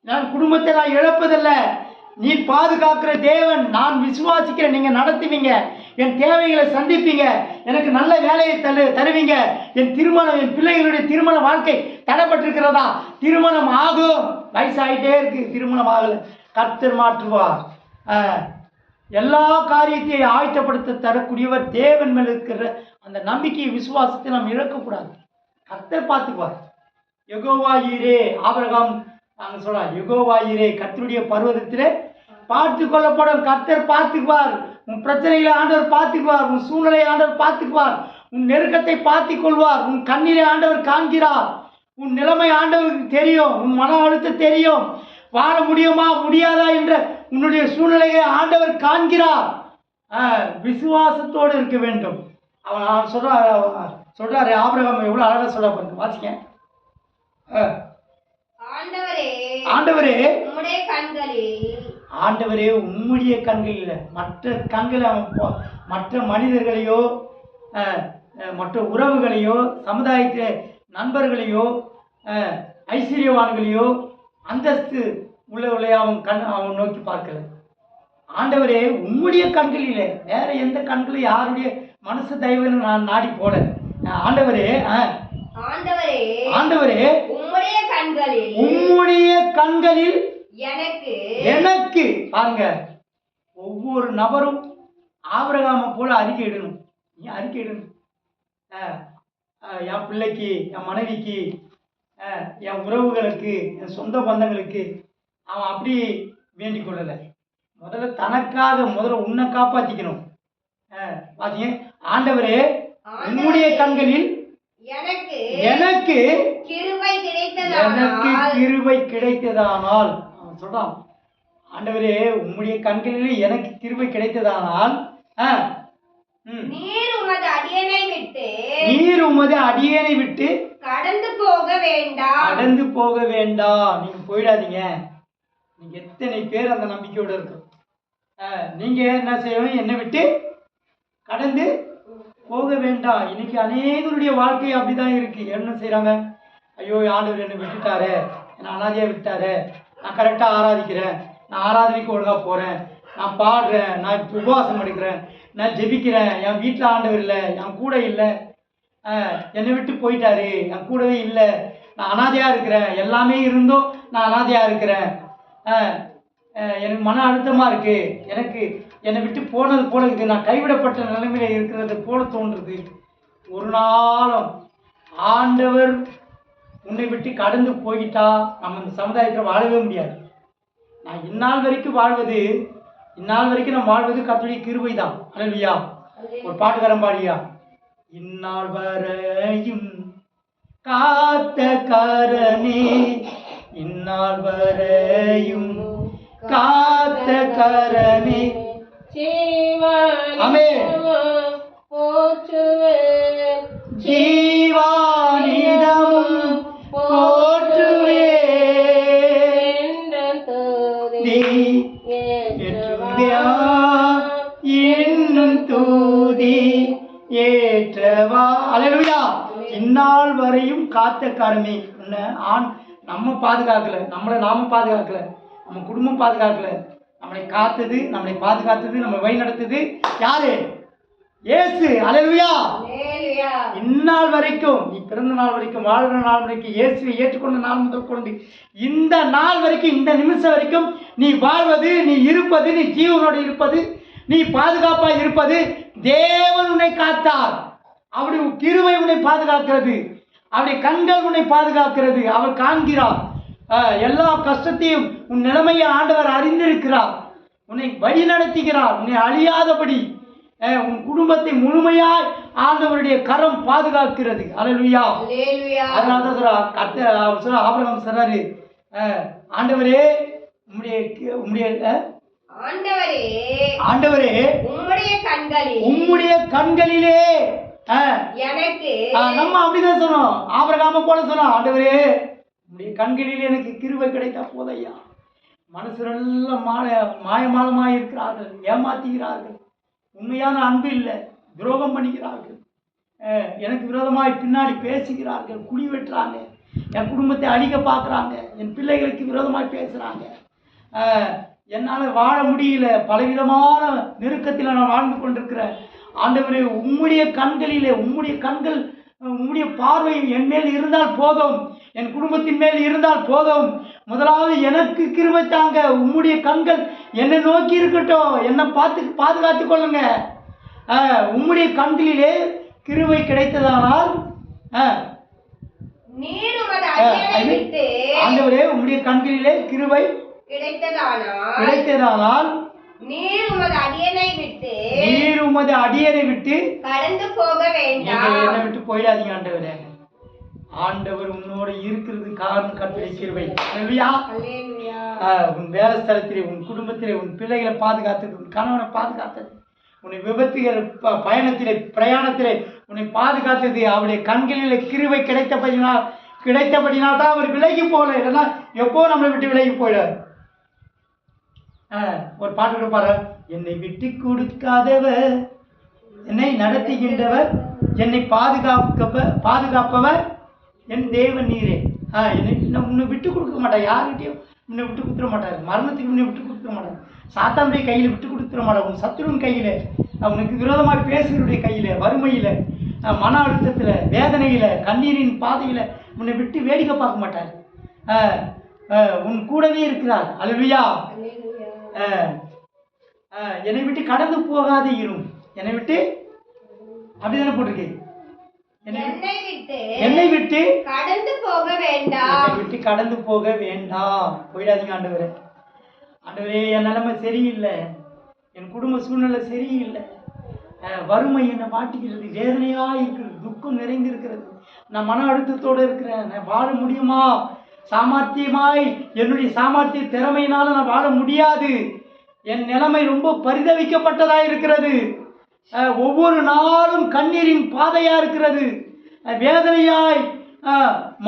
நான் குடும்பத்தை நான் இழப்பதில்லை. நீ பாதுகாக்கிற தேவன், நான் விசுவாசிக்கிறேன். நீங்கள் நடத்துவீங்க, என் தேவைகளை சந்திப்பீங்க, எனக்கு நல்ல வேலையை தருவீங்க. என் திருமணம், என் பிள்ளைகளுடைய திருமண வாழ்க்கை தடைப்பட்டிருக்கிறதா? திருமணம் ஆகும். வயசாகிட்டே இருக்கு, திருமணம் ஆகலை. கர்த்தர் மாற்றுவார். எல்லா காரியத்தையும் ஆயத்தப்படுத்த தரக்கூடியவர் தேவன் மேல் இருக்கிற அந்த நம்பிக்கை, விசுவாசத்தை நாம் இழக்கக்கூடாது. கர்த்தர் பார்த்துக்குவார். யெகோவா ஈரே, ஆபிரகாம் நாங்கள் சொல்கிறோம், யெகோவா ஈரே, கர்த்தருடைய பர்வதத்திலே பார்த்து கொள்ளப்படும். கர்த்தர் பார்த்துக்குவார். உன் பிரச்சனைகளை ஆண்டவர் பார்த்துக்குவார். உன் சூழ்நிலையை ஆண்டவர் பார்த்துக்குவார். உன் நெருக்கத்தை பார்த்து கொள்வார். உன் கண்ணீரை ஆண்டவர் காண்கிறார். உன் நிலைமை ஆண்டவருக்கு தெரியும். உன் மன அழுத்தம் தெரியும். வாழ முடியுமா முடியாதா என்ற உன்னுடைய சூழ்நிலையை ஆண்டவர் காண்கிறார். விசுவாசத்தோடு இருக்க வேண்டும். அவன் சொல்றாரு ஆபிரகாம் எவ்வளவு அழகா சொல்ல பாருங்க, வாசிக்க. ஆண்டவரே உம்முடைய கண்களில், ஆண்டவரே உம்முடைய கண்களில், மற்ற கண்களை, மற்ற மனிதர்களையோ, மற்ற உறவுகளையோ, சமுதாயத்தில் நண்பர்களையோ, ஐஸ்வர்யவான்களையோ, அந்தஸ்து உள்ளவர்களையோ அவன் நோக்கி பார்க்கல. ஆண்டவரே உம்முடைய கண்களில், வேற எந்த கண்களும் யாருடைய மனசு தயவுன்னு நான் நாடி போல. ஆண்டவரே ஆண்டவரே உம்முடைய கண்களில் எனக்கு பாருங்க. ஒவ்வொரு நபரும் ஆபிரகாமை போல அறிக்கை இடணும். நீ அறிக்கை இடணும். என் பிள்ளைக்கு, என் மனைவிக்கு, என் உறவுகளுக்கு, என் சொந்த பந்தங்களுக்கு அவன் அப்படி வேண்டிக் கொள்ளலை. முதல்ல தனக்காக உன்னை காப்பாற்றிக்கணும். பாத்தீங்க, ஆண்டவரே உம்முடைய கண்களில் எனக்கு கிருபை கிடைத்ததானால், அவன் சொல்றான், ஆண்டவரே உம்முடைய கண்களில் எனக்கு கிருபை கிடைத்ததானால் நீர் உமது அடியேனை விட்டு கடந்து போக வேண்டாம். நீங்க போயிடாதீங்க. நீங்க எத்தனை பேர் அந்த நம்பிக்கையோட இருக்கும். நீங்க என்ன செய்யணும்? என்னை விட்டு கடந்து போக வேண்டாம். இன்னைக்கு அநேகருடைய வாழ்க்கை அப்படிதான் இருக்கு. என்ன செய்யறாங்க? ஐயோ, ஆண்டவர் என்னை விட்டுட்டாரு, என்னை அனாதையா விட்டாரு, நான் கரெக்டாக ஆராதிக்கிறேன், நான் ஆராதனைக்கு ஒழுங்கா போறேன், நான் பாடுறேன், நான் உபவாசம் எடுக்கிறேன், நான் ஜெபிக்கிறேன், என் வீட்டில் ஆண்டவர் இல்லை, என் கூட இல்லை, என்னை விட்டு போயிட்டாரு, என் கூடவே இல்லை, நான் அனாதையா இருக்கிறேன், எல்லாமே இருந்தும் நான் அனாதையா இருக்கிறேன், எனக்கு மன அழுத்தமா இருக்கு, எனக்கு என்னை விட்டு போனது போல இருக்குது, நான் கைவிடப்பட்ட நிலைமையில இருக்கிறது போல தோன்றுது. ஒரு நாளும் ஆண்டவர் உன்னை விட்டு கடந்து போயிட்டா நம்ம இந்த சமுதாயத்தில் வாழவே முடியாது. நான் இந்நாள் வரைக்கும் வாழ்வது நான் வாழ்வது கர்த்தருடைய கிருபை தான். அல்லேலூயா. ஒரு பாட்டுக்காரன் பாடியா, இந்நாள் வரையும் காத்த கரனே, இந்நாள் வரையும் காத்த கரனே. ஆமென். ஜீவானிதமும் போற்றுவே இன்னும் தூதி ஏற்றவா. அல்லேலூயா. இந்நாள் வரையும் காத்த காரணமே. நம்ம பாதுகாக்கல, நாம பாதுகாக்கல, நம்ம குடும்பம் பாதுகாக்கல, நம்மளை காத்தது, நம்மளை பாதுகாத்தது, நம்ம வழி நடத்தது யாரு? இயேசு. அல்லேலூயா. இந்நாள் வரைக்கும், நீ பிறந்த நாள் வரைக்கும், வாழ்கிற நாள் வரைக்கும், இயேசுவை ஏற்றுக்கொண்ட நாள் முதல் கொண்டு இந்த நாள் வரைக்கும், இந்த நிமிஷம் வரைக்கும் நீ வாழ்வது, நீ இருப்பது, நீ ஜீவனோடு இருப்பது, நீ பாதுகாப்பாக இருப்பது, தேவன் உன்னை காத்தார். அவருடைய கிருபை உன்னை பாதுகாக்கிறது, அவருடைய கண்கள் உன்னை பாதுகாக்கிறது. அவர் காண்கிறார் எல்லா கஷ்டத்தையும். உன் நிலைமையை ஆண்டவர் அறிந்திருக்கிறார். உன்னை வழி நடத்துகிறார், உன்னை அழியாதபடி உன் குடும்பத்தை முழுமையாய் ஆண்டவருடைய கரம் பாதுகாக்கிறது. அல்லேலூயா. அதனால தான் ஆபிரகாம் சொல்றாரு, ஆண்டவரே ஆண்டவரே உம்முடைய கண்களிலே எனக்கு, நம்ம அப்படிதான் சொன்னோம், ஆபிரகாம போல சொன்னோம், ஆண்டவரே உம்முடைய கண்களிலே எனக்கு கிருபை கிடைத்தா போதையா. மனுஷரெல்லாம் மாயமாலமாய் இருக்கிறார்கள், ஏமாத்துகிறார்கள், உண்மையான அன்பு இல்லை, துரோகம் பண்ணிக்கிறார்கள், எனக்கு விரோதமாய் பின்னாடி பேசுகிறார்கள், குடி வெட்டுறாங்க, என் குடும்பத்தை அழிக்க பார்க்குறாங்க, என் பிள்ளைகளுக்கு விரோதமாய் பேசுகிறாங்க, என்னால் வாழ முடியல, பலவிதமான நெருக்கத்தில் நான் வாழ்ந்து கொண்டிருக்கிறேன். ஆண்டவரே உம்முடைய கண்களிலே, உம்முடைய பார்வை என் மேல் இருந்தால் போதும், என் குடும்பத்தின் மேல் இருந்தால் போதும். முதலாவது எனக்கு கிருபை தாங்க, உம்முடைய கண்கள் என்னை நோக்கி இருக்கட்டும், என்னை பாதுகாத்து கொள்ளுங்க. உம்முடைய கண்களிலே கிருபை கிடைத்ததானால், ஆண்டவரே உம்முடைய கண்களிலே கிருபை கிடைத்ததானால் நீர் உமது அடியனை விட்டு கடந்து போக வேண்டாம். என்னை விட்டு போயிடாதீங்க ஆண்டவரே. ஆண்டவர் உன்னோட இருக்கிறது காரணம் கர்த்தருடைய கிருபை. அல்லேலூயா. உன் வேலை ஸ்தலத்திலே, உன் குடும்பத்திலே, உன் பிள்ளைகளை பாதுகாத்தது, உன் கணவனை பாதுகாத்தது, உன்னை விபத்துகள் பயணத்திலே பிரயாணத்திலே உன்னை பாதுகாத்தது அவருடைய கண்களிலே கிருபை கிடைத்தபடினால் தான் அவர் விலகி போகல. இல்லைன்னா எப்போ நம்மளை விட்டு விலகி போயிடார். ஒரு பாட்டு கொடுப்பாரு, என்னை விட்டு கொடுக்காதவர், என்னை நடத்துகின்றவர், என்னை பாதுகாப்பவர் என் தேவன் நீரே. என்னை உன்னை விட்டு கொடுக்க மாட்டார், யார்கிட்டையும் உன்னை விட்டு கொடுத்துட மாட்டார், மரணத்துக்கு உன்னை விட்டு கொடுத்துட மாட்டார், சாத்தானுடைய கையில் விட்டு கொடுத்துட மாட்டார், உன் சத்துருவின் கையில், அவனுக்கு விரோதமாக பேசுகிறவருடைய கையில், வறுமையில், மன அழுத்தத்தில், வேதனையில், கண்ணீரின் பாதையில் உன்னை விட்டு வேடிக்கை பார்க்க மாட்டார். உன் கூடவே இருக்கிறார். அல்லேலூயா. என்னை விட்டு கடந்து போகாத இரும், என்னை விட்டு அப்படிதானே போட்டிருக்கு, என்னை விட்டு கடந்து போக வேண்டாம். போயிடாதீங்க ஆண்டவரே. ஆண்டவரே என் நிலைமை சரியில்லை, என் குடும்ப சூழ்நிலை சரியில்லை, வறுமை என்னை மாட்டிக்கிறது, வேதனையா இருக்கிறது, துக்கம் நிறைந்திருக்கிறது, நான் மன அழுத்தத்தோடு இருக்கிறேன், நான் வாழ முடியுமா, சாமர்த்தியமாய் என்னுடைய சாமர்த்திய திறமையினால நான் வாழ முடியாது, என் நிலைமை ரொம்ப பரிதவிக்கப்பட்டதாக இருக்கிறது, ஒவ்வொரு நாளும் கண்ணீரின் பாதையாக இருக்கிறது, வேதனையாய்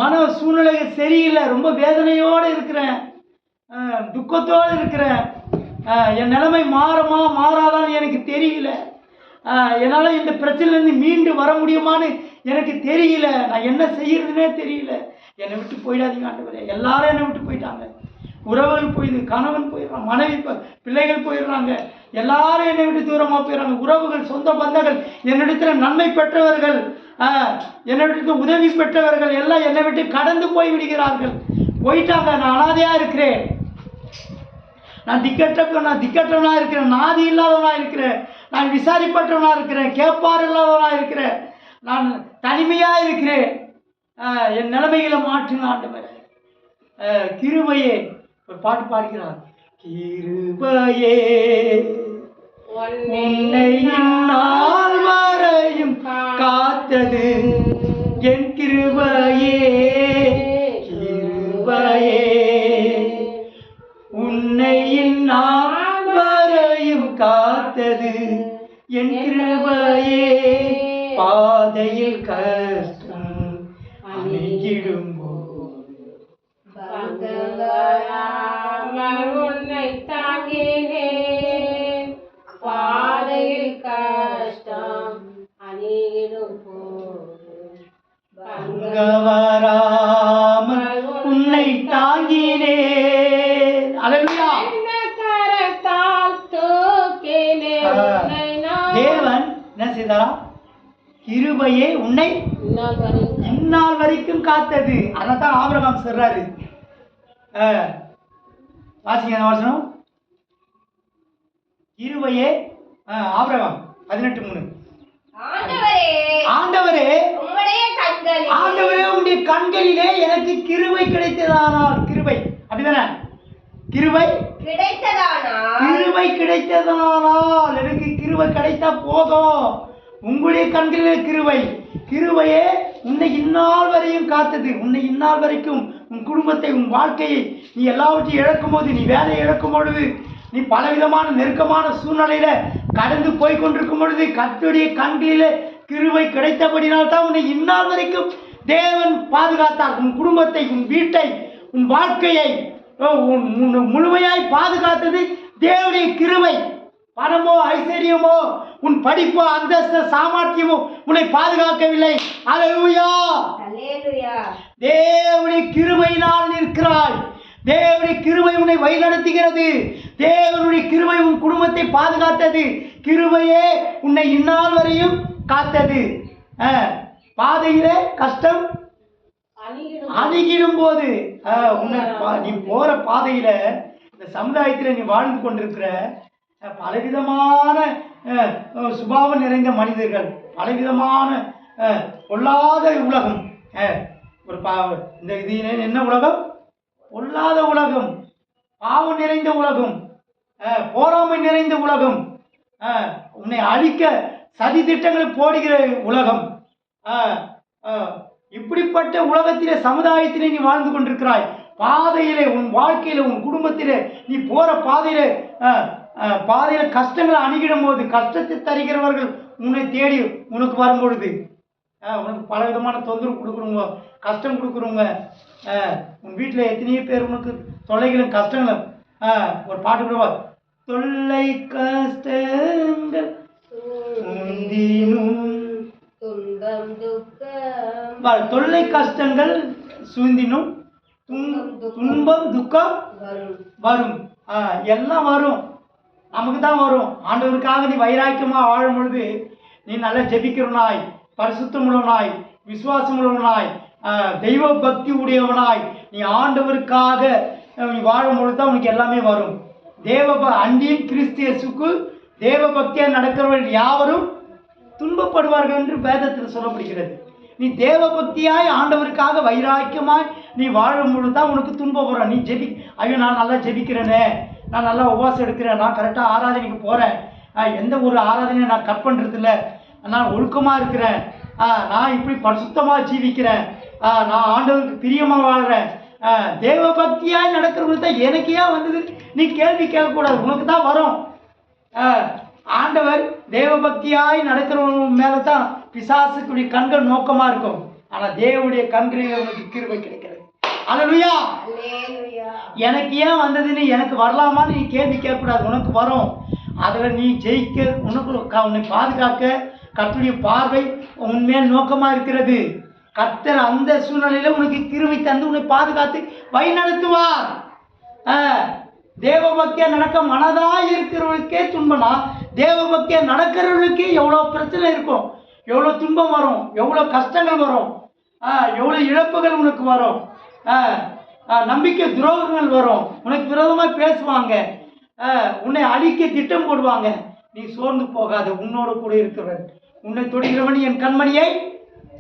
மன சூழ்நிலை சரியில்லை, ரொம்ப வேதனையோடு இருக்கிறேன், துக்கத்தோடு இருக்கிறேன், என் நிலைமை மாறுமா மாறாதான்னு எனக்கு தெரியல, என்னால் இந்த பிரச்சனையிலேருந்து மீண்டு வர முடியுமான்னு எனக்கு தெரியல, நான் என்ன செய்யறதுனே தெரியல. என்னை விட்டு போயிடாதீங்க ஆண்டவரே. எல்லாரும் என்னை விட்டு போயிட்டாங்க, உறவுகள் போயிடுது, கணவன் போயிடுறான், மனைவி பிள்ளைகள் போயிடுறாங்க, எல்லாரும் என்னை விட்டு தூரமாக போயிடுறாங்க, உறவுகள் சொந்த பந்தங்கள், என்னிடத்தில் நன்மை பெற்றவர்கள், என்னிடத்தில் உதவி பெற்றவர்கள் எல்லாம் என்னை விட்டு கடந்து போய் விடுகிறார்கள், போயிட்டாங்க. நான் அனாதையாக இருக்கிறேன், நான் திக்கற்றவனாக இருக்கிறேன், நாதி இல்லாதவனாக இருக்கிறேன், நான் விசாரிப்பட்டவனாக இருக்கிறேன், கேட்பார் இல்லாதவனாக இருக்கிறேன், நான் தனிமையாக இருக்கிறேன். என் நிலைமைகளை மாற்றுங்க ஆண்டவரே. கிருபையே ஒரு பாட்டு பாடுகிறார், கிருபையே உன்னை இந்நாள் வரையும் காத்தது என் கிருபையே கிருபையே உன்னை இந்நாள் வரையும் காத்தது என் கிருபையே பாதையில் கஷ்டம் அணுகிடும்போது உன்னை தாங்கினேன் பாதையில் கஷ்டம் அணியிடும் வராமல் உன்னை தாங்கினேன். அல்லேலூயா. தேவன் என்ன செய்தாரா? கிருபையே உன்னை இந்நாள் வரைக்கும் காத்தது. அதான் ஆபிரகாம் சொல்றாரு. வாசிங்க அந்த வசனம். கிருபையே ஆபிரகாம் 18:3. ஆண்டவரே ஆண்டவரே உம்முடைய கண்களிலே எனக்கு கிருபை கிடைத்ததானால். கிருபை அப்படிதானே? கிருபை கிடைத்ததானால் எனக்கு கிருபை கிடைத்தா போதும். உங்களுடைய கண்களிலே கிருபை. கிருபையே உன்னை இந்நாள் வரையும் காத்தது. உன்னை இந்நாள் வரைக்கும் உன் குடும்பத்தை, உன் வாழ்க்கையை நீ எல்லாவற்றையும் இழக்கும் போது, நீ வேலையை இழக்கும் பொழுது, நீ பலவிதமான நெருக்கமான சூழ்நிலையில கடந்து போய் கொண்டிருக்கும் பொழுது கர்த்தருடைய கண்களிலே கிருபை கிடைத்தபடினால் தான் உன்னை இந்நாள் வரைக்கும் தேவன் பாதுகாத்தார். உன் குடும்பத்தை, உன் வீட்டை, உன் வாழ்க்கையை முழுமையாய் பாதுகாத்தது தேவனுடைய கிருபை. பணமோ ஐஸ்வர்யமோ உன் படிப்போ அந்தஸ்து சாமர்த்தியமோ உன்னை பாதுகாக்கவில்லை. அல்லேலூயா. தேவனுடைய கிருபையினால் நிற்கிறாய். தேவனுடைய கிருபை உன்னை வழிநடத்துகிறது. தேவனுடைய கிருபை உன் குடும்பத்தை பாதுகாத்தது. கிருபையே உன்னை இந்நாள் வரையும் காத்தது. பாதையிலே கஷ்டம் அணுகிடும் போது நீ போற பாதையில இந்த சமுதாயத்துல நீ வாழ்ந்து கொண்டிருக்கிற பலவிதமான சுபாவம் நிறைந்த மனிதர்கள், பலவிதமான பொல்லாத உலகம். ஒரு இந்த இது என்ன உலகம்? பொல்லாத உலகம், பாவம் நிறைந்த உலகம், போராமை நிறைந்த உலகம், உன்னை அழிக்க சதி திட்டங்களை போடுகிற உலகம். இப்படிப்பட்ட உலகத்திலே சமுதாயத்திலே நீ வாழ்ந்து கொண்டிருக்கிறாய். பாதையிலே, உன் வாழ்க்கையில, உன் குடும்பத்திலே நீ போற பாதையில கஷ்டங்களை அணுகிடும் போது, கஷ்டத்தை தருகிறவர்கள் உன்னை தேடி உனக்கு வரும்பொழுது, உனக்கு பலவிதமான தொந்தரவு கொடுக்குறவங்க, கஷ்டம் கொடுக்குறவங்க, உன் வீட்டில் எத்தனையோ பேர் உனக்கு தொல்லைகளும் கஷ்டங்களும். ஒரு பாட்டு கூட, தொல்லை கஷ்டங்கள் தொல்லை கஷ்டங்கள் சூழ்ந்தினும் துன்பம் துக்கம் வரும். எல்லாம் வரும், நமக்கு தான் வரும். ஆண்டவருக்காக நீ வைராக்கியமா வாழும் பொழுது, நீ நல்லா ஜெபிக்கிறவனாய், பரிசுத்தம் உள்ளவனாய், விசுவாசம் உள்ளவனாய், தெய்வ பக்தி உடையவனாய் நீ ஆண்டவருக்காக நீ வாழும் பொழுது தான் உனக்கு எல்லாமே வரும். அன்றியும் கிறிஸ்து இயேசுக்கு தேவ பக்தியா நடக்கிறவர்கள் யாவரும் துன்பப்படுவார்கள் என்று வேதத்தில் சொல்லப்படுகிறது. நீ தேவ பக்தியாய் ஆண்டவருக்காக வைராக்கியமாய் நீ வாழும் பொழுது தான் உனக்கு துன்பம் வரும். நீ ஐயோ நான் நல்லா ஜெபிக்கிறேனே, நான் நல்லா உபவாசம் எடுக்கிறேன், நான் கரெக்டாக ஆராதனைக்கு போகிறேன், எந்த ஒரு ஆராதனையை நான் கட் பண்ணுறதில்ல, நான் ஒழுக்கமாக இருக்கிறேன், நான் இப்படி பரிசுத்தமாக ஜீவிக்கிறேன், நான் ஆண்டவருக்கு பிரியமாக வாழ்கிறேன், தேவ பக்தியாய் நடக்கிறவங்களுக்கு தான் எனக்கு ஏன் வந்தது நீ கேள்வி கேட்கக்கூடாது. உனக்கு தான் வரும். ஆண்டவர் தேவ பக்தியாய் நடக்கிறவங்க மேலே தான் பிசாசுக்குடைய கண்கள் நோக்கமாக இருக்கும். ஆனால் தேவனுடைய கண்களில் உனக்கு கிருபை கிடைக்கிறது. அல்லேலூயா. எனக்கு ஏன் வந்ததுன்னு எனக்கு வரலாமான்னு நீ கேள்வி கேட்கக்கூடாது. உனக்கு வரும். அதில் நீ ஜெயிக்க, உன்னை பாதுகாக்க கர்த்தருடைய பார்வை உன்மேல் நோக்கமாக இருக்கிறது. கர்த்தர் அந்த சூழ்நிலையில் உனக்கு கிருபை தந்து உன்னை பாதுகாத்து வழி நடத்துவார். தேவ பக்தியா நடக்க மனதாக இருக்கிறவர்களுக்கே துன்பம்னா, தேவ பக்தியா நடக்கிறவர்களுக்கே எவ்வளோ பிரச்சனை இருக்கும், எவ்வளோ துன்பம் வரும், எவ்வளோ கஷ்டங்கள் வரும், எவ்வளோ இழப்புகள் உனக்கு வரும், நம்பிக்கை துரோகங்கள் வரும், உனக்கு விரோதமாக பேசுவாங்க, உன்னை அழிக்க திட்டம் போடுவாங்க. நீ சோர்ந்து போகாத, உன்னோட கூட இருக்கிறவன், உன்னை தொடுகிறவன் என் கண்மணியை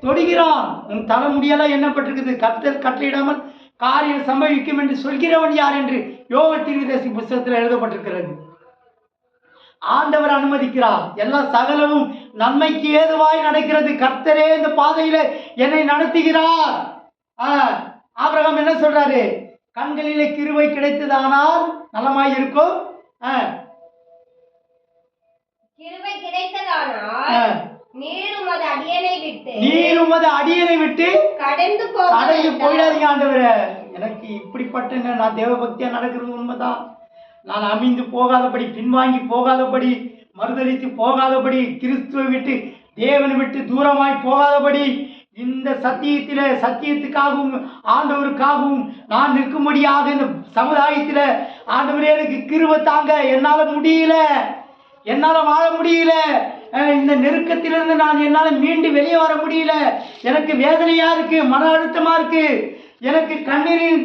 தொடுகிறான். உன் தலைமுடியெல்லாம் எண்ணப்பட்டிருக்குது. கர்த்தர் கட்டளையிடாமல் காரியம் சம்பவிக்கும் என்று சொல்கிறவன் யார் என்று யோவேல் தீர்க்கதரிசி புத்தகத்தில் எழுதப்பட்டிருக்கிறது. ஆண்டவர் அனுமதிக்கிறார். எல்லா சகலமும் நன்மைக்கு ஏதுவாய் நடக்கிறது. கர்த்தரே இந்த பாதையில என்னை நடத்துகிறார். ஆபிரகாம் என்ன சொல்றாரு? கண்களிலே கிருபை கிடைத்ததானால் நலமாய் இருக்கும். கிருபை கிடைத்ததானால் நீர் உமது அடியனை விட்டு கடந்து போயிடாதீங்க ஆண்டவரே. எனக்கு இப்படிப்பட்ட நான் தேவபக்தியா நடக்கிறது உண்மைதான். நான் அமைந்து போகாதபடி, பின்வாங்கி போகாதபடி, மறுதலித்து போகாதபடி, கிறிஸ்துவை விட்டு தேவனை விட்டு தூரமாய் போகாதபடி, இந்த சத்தியத்துக்காகவும் ஆண்டவருக்காகவும் நான் நிற்கும்படியாக இந்த சமுதாயத்தில் ஆண்டவரே எனக்கு கிருபை தாங்க. என்னால் முடியல, என்னால் வாழ முடியல. இந்த நெருக்கத்திலிருந்து நான் என்னால் மீண்டு வெளியே வர முடியல. எனக்கு வேதனையா இருக்கு, மன அழுத்தமா இருக்கு. எனக்கு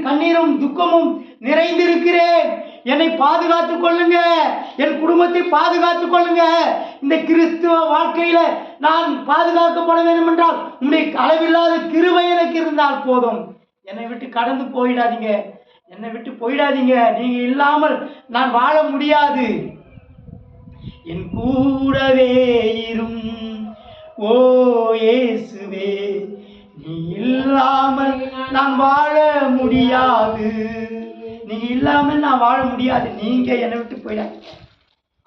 கண்ணீரும் துக்கமும் நிறைந்திருக்கிறேன். என்னை பாதுகாத்துக் கொள்ளுங்க, என் குடும்பத்தை பாதுகாத்துக் கொள்ளுங்க. இந்த கிறிஸ்துவ வாழ்க்கையில நான் பாதுகாக்கப்பட வேண்டும் என்றால் உங்களுடைய அளவில்லாத கிருபை எனக்கு இருந்தால் போதும். என்னை விட்டு கடந்து போயிடாதீங்க, என்னை விட்டு போயிடாதீங்க. நீங்க இல்லாமல் நான் வாழ முடியாது. என் கூடவே இரும் ஓ இயேசுவே, நீ இல்லாமல் நான் வாழ முடியாது. நீங்க இல்லாமல் நான் வாழ முடியாது. நீங்க என்னை விட்டு போயிடாது.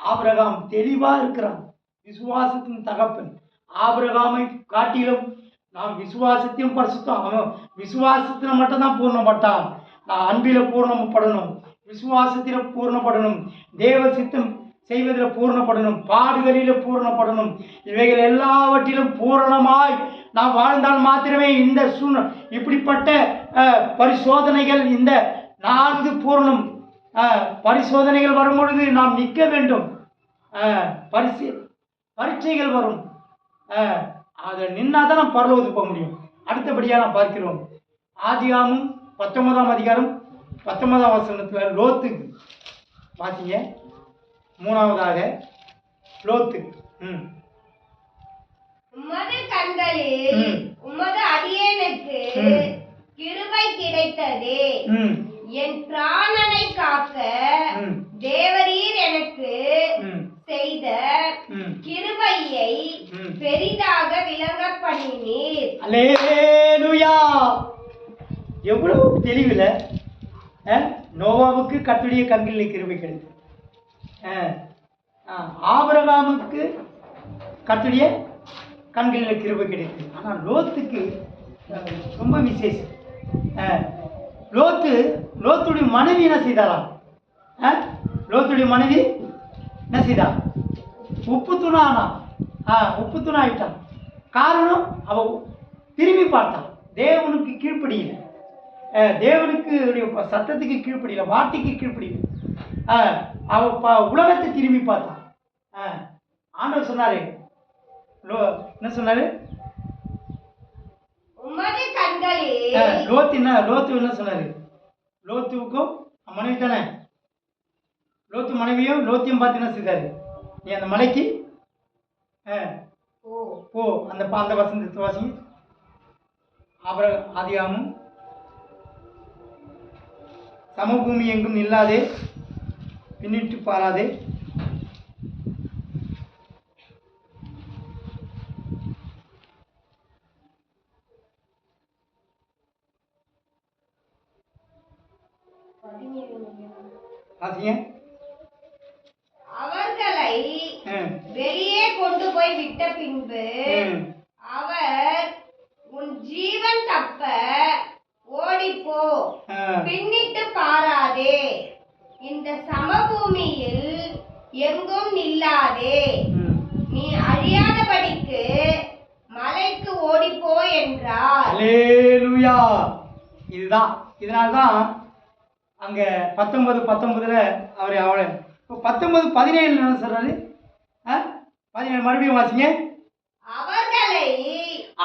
ஆபிரகாம் தெளிவா இருக்கிறான், விசுவாசத்தின் தகப்பன். ஆபிரகாமை காட்டிலும் நான் விசுவாசத்தையும் பரிசுத்தம். அவன் விசுவாசத்தில் மட்டும்தான் பூர்ணப்பட்டான். நான் அன்பில பூர்ணப்படணும், விசுவாசத்தில் பூர்ணப்படணும், தேவ சித்தம் செய்வதில் பூர்ணப்படணும், பாடுகளில் பூர்ணப்படணும். இவைகள் எல்லாவற்றிலும் பூரணமாய் நாம் வாழ்ந்தால் மாத்திரமே இந்த இப்படிப்பட்ட பரிசோதனைகள், இந்த 4 பூரணம் பரிசோதனைகள் வரும்பொழுது நாம் நிற்க வேண்டும். பரீட்சைகள் வரும், அதை நின்னாதான் நாம் பரலோகத்துக்கு போக முடியும். அடுத்தபடியாக நாம் பார்க்கிறோம். ஆதியாகமம் 19ஆம் அதிகாரம் 19ஆம் வசனத்தில் லோத்துக்கு வாசிங்க. 3ஆவதாக லோத்து. உமது கண்களில் உமது அடியேனுக்கு கிருபை கிடைத்தது. என் பிராணனை காக்க தேவரீர் எனக்கு செய்த கிருபையை பெரிதாக விளங்க பண்ணினீர். அல்லேலூயா. எவ்வளவு தெளிவுல நோவாவுக்கு கர்த்தருடைய கண்களில் கிருபை கிடைத்தது. ஆபிரகாமுக்கு கர்த்தருடைய கண்களில் கிருபை கிடைத்தது. ஆனால் லோத்துக்கு ரொம்ப விசேஷம். லோத்துடைய மனைவி என்ன செய்தாராம்? லோத்துடைய மனைவி என்ன செய்தார்? உப்பு தூணா ஆயிட்டான். காரணம், அவ திரும்பி பார்த்தான். தேவனுக்கு கீழ்ப்படியில, தேவனுக்கு சத்தத்துக்கு கீழ்ப்படியில, வார்த்தைக்கு கீழ்ப்படியில. அவ உலகத்தை திரும்பி பார்த்தான். ஆண்டவர் சொன்னாரு, என்ன சொன்னாரு? லோத்து என்ன சொன்னாரு? லோத்துவுக்கும் மனைவி தானே, லோத்து மனைவியும் லோத்தியும் பார்த்து என்ன செய்தாரு? நீ அந்த மலைக்கு போ. அந்த வசனத்தை வாசிங்க. ஆதியாகமம். சமபூமி எங்கும் இல்லாதே, பின்னிட்டு பாராதே. அவர்களை வெளியே கொண்டு போய் விட்ட பின்பு அவர், உன் ஜீவன் தப்ப ஓடிப்போ, பின்னிட்டு பாராதே, இந்த சமபூமியில் எங்கும் நில்லாதே, நீ அழியாதபடிக்கு மலைக்கு ஓடிப்போ என்றார். அல்லேலூயா. இதுதான், இதனால்தான் அங்க 19:19 அவளை 19:17 என்ன சொல்றாரு? 17 மறுபடியும் வாசிங்க.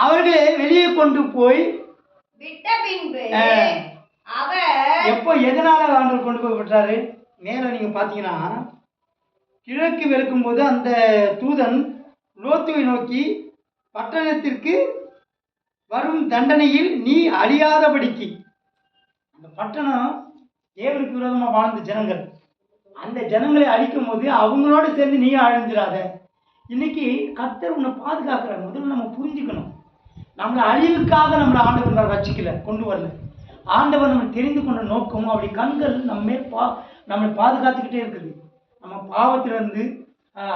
அவர்களை வெளியே கொண்டு போய் விட்ட பின்பு அவர், எப்போ எதனால ஆண்டவர் கொண்டு போய் விட்டாரு? நேரம் நீங்க பாத்தீங்கன்னா, கிழக்கு வெளுக்கும் போது அந்த தூதன் லோத்துவை நோக்கி, பட்டணத்திற்கு வரும் தண்டனையில் நீ அழியாதபடிக்கு. அந்த பட்டணம் தேவனுக்கு விரோதமாக வாழ்ந்த ஜனங்கள். அந்த ஜனங்களை அழிக்கும் போது அவங்களோட சேர்ந்து நீ அழிஞ்சிடாத. இன்னைக்கு கர்த்தர் உன்னை பாதுகாக்கிறார். முதல்ல நம்ம புரிஞ்சுக்கணும், நம்மளை அழிவுக்காக நம்மளை ஆண்டவர் ரட்சிக்கல, கொண்டு வரல. ஆண்டவர் நம்ம தெரிந்து கொண்ட நோக்கம், அவருடைய கண்கள் நம்ம மேல் நம்மளை பாதுகாத்துக்கிட்டே இருக்குது. நம்ம பாவத்திலிருந்து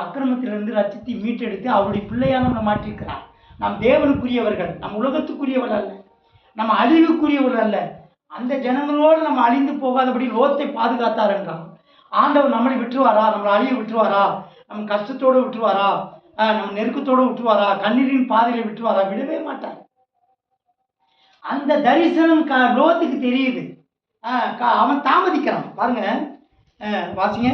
அக்கிரமத்திலிருந்து ரட்சித்து மீட்டெடுத்து அவருடைய பிள்ளையாக நம்மளை மாற்றிருக்கிறார். நாம் தேவனுக்குரியவர்கள், நம்ம உலகத்துக்குரியவர்கள் அல்ல, நம்ம அழிவுக்குரியவர்கள் அல்ல. அந்த ஜனங்களோடு நம்ம அழிந்து போகாதபடி லோத்தை பாதுகாத்தார் என்றான். ஆண்டவர் நம்மளை விட்டுருவாரா? நம்மளை அழிய விட்டுருவாரா? நம்ம கஷ்டத்தோடு விட்டுருவாரா? நம்ம நெருக்கத்தோடு விட்டுருவாரா? கண்ணீரின் பாதையில விட்டுருவாரா? விடவே மாட்டார். அந்த தரிசனம் லோத்துக்கு தெரியுது. அவன் தாமதிக்கிறான். பாருங்க, வாசிங்க.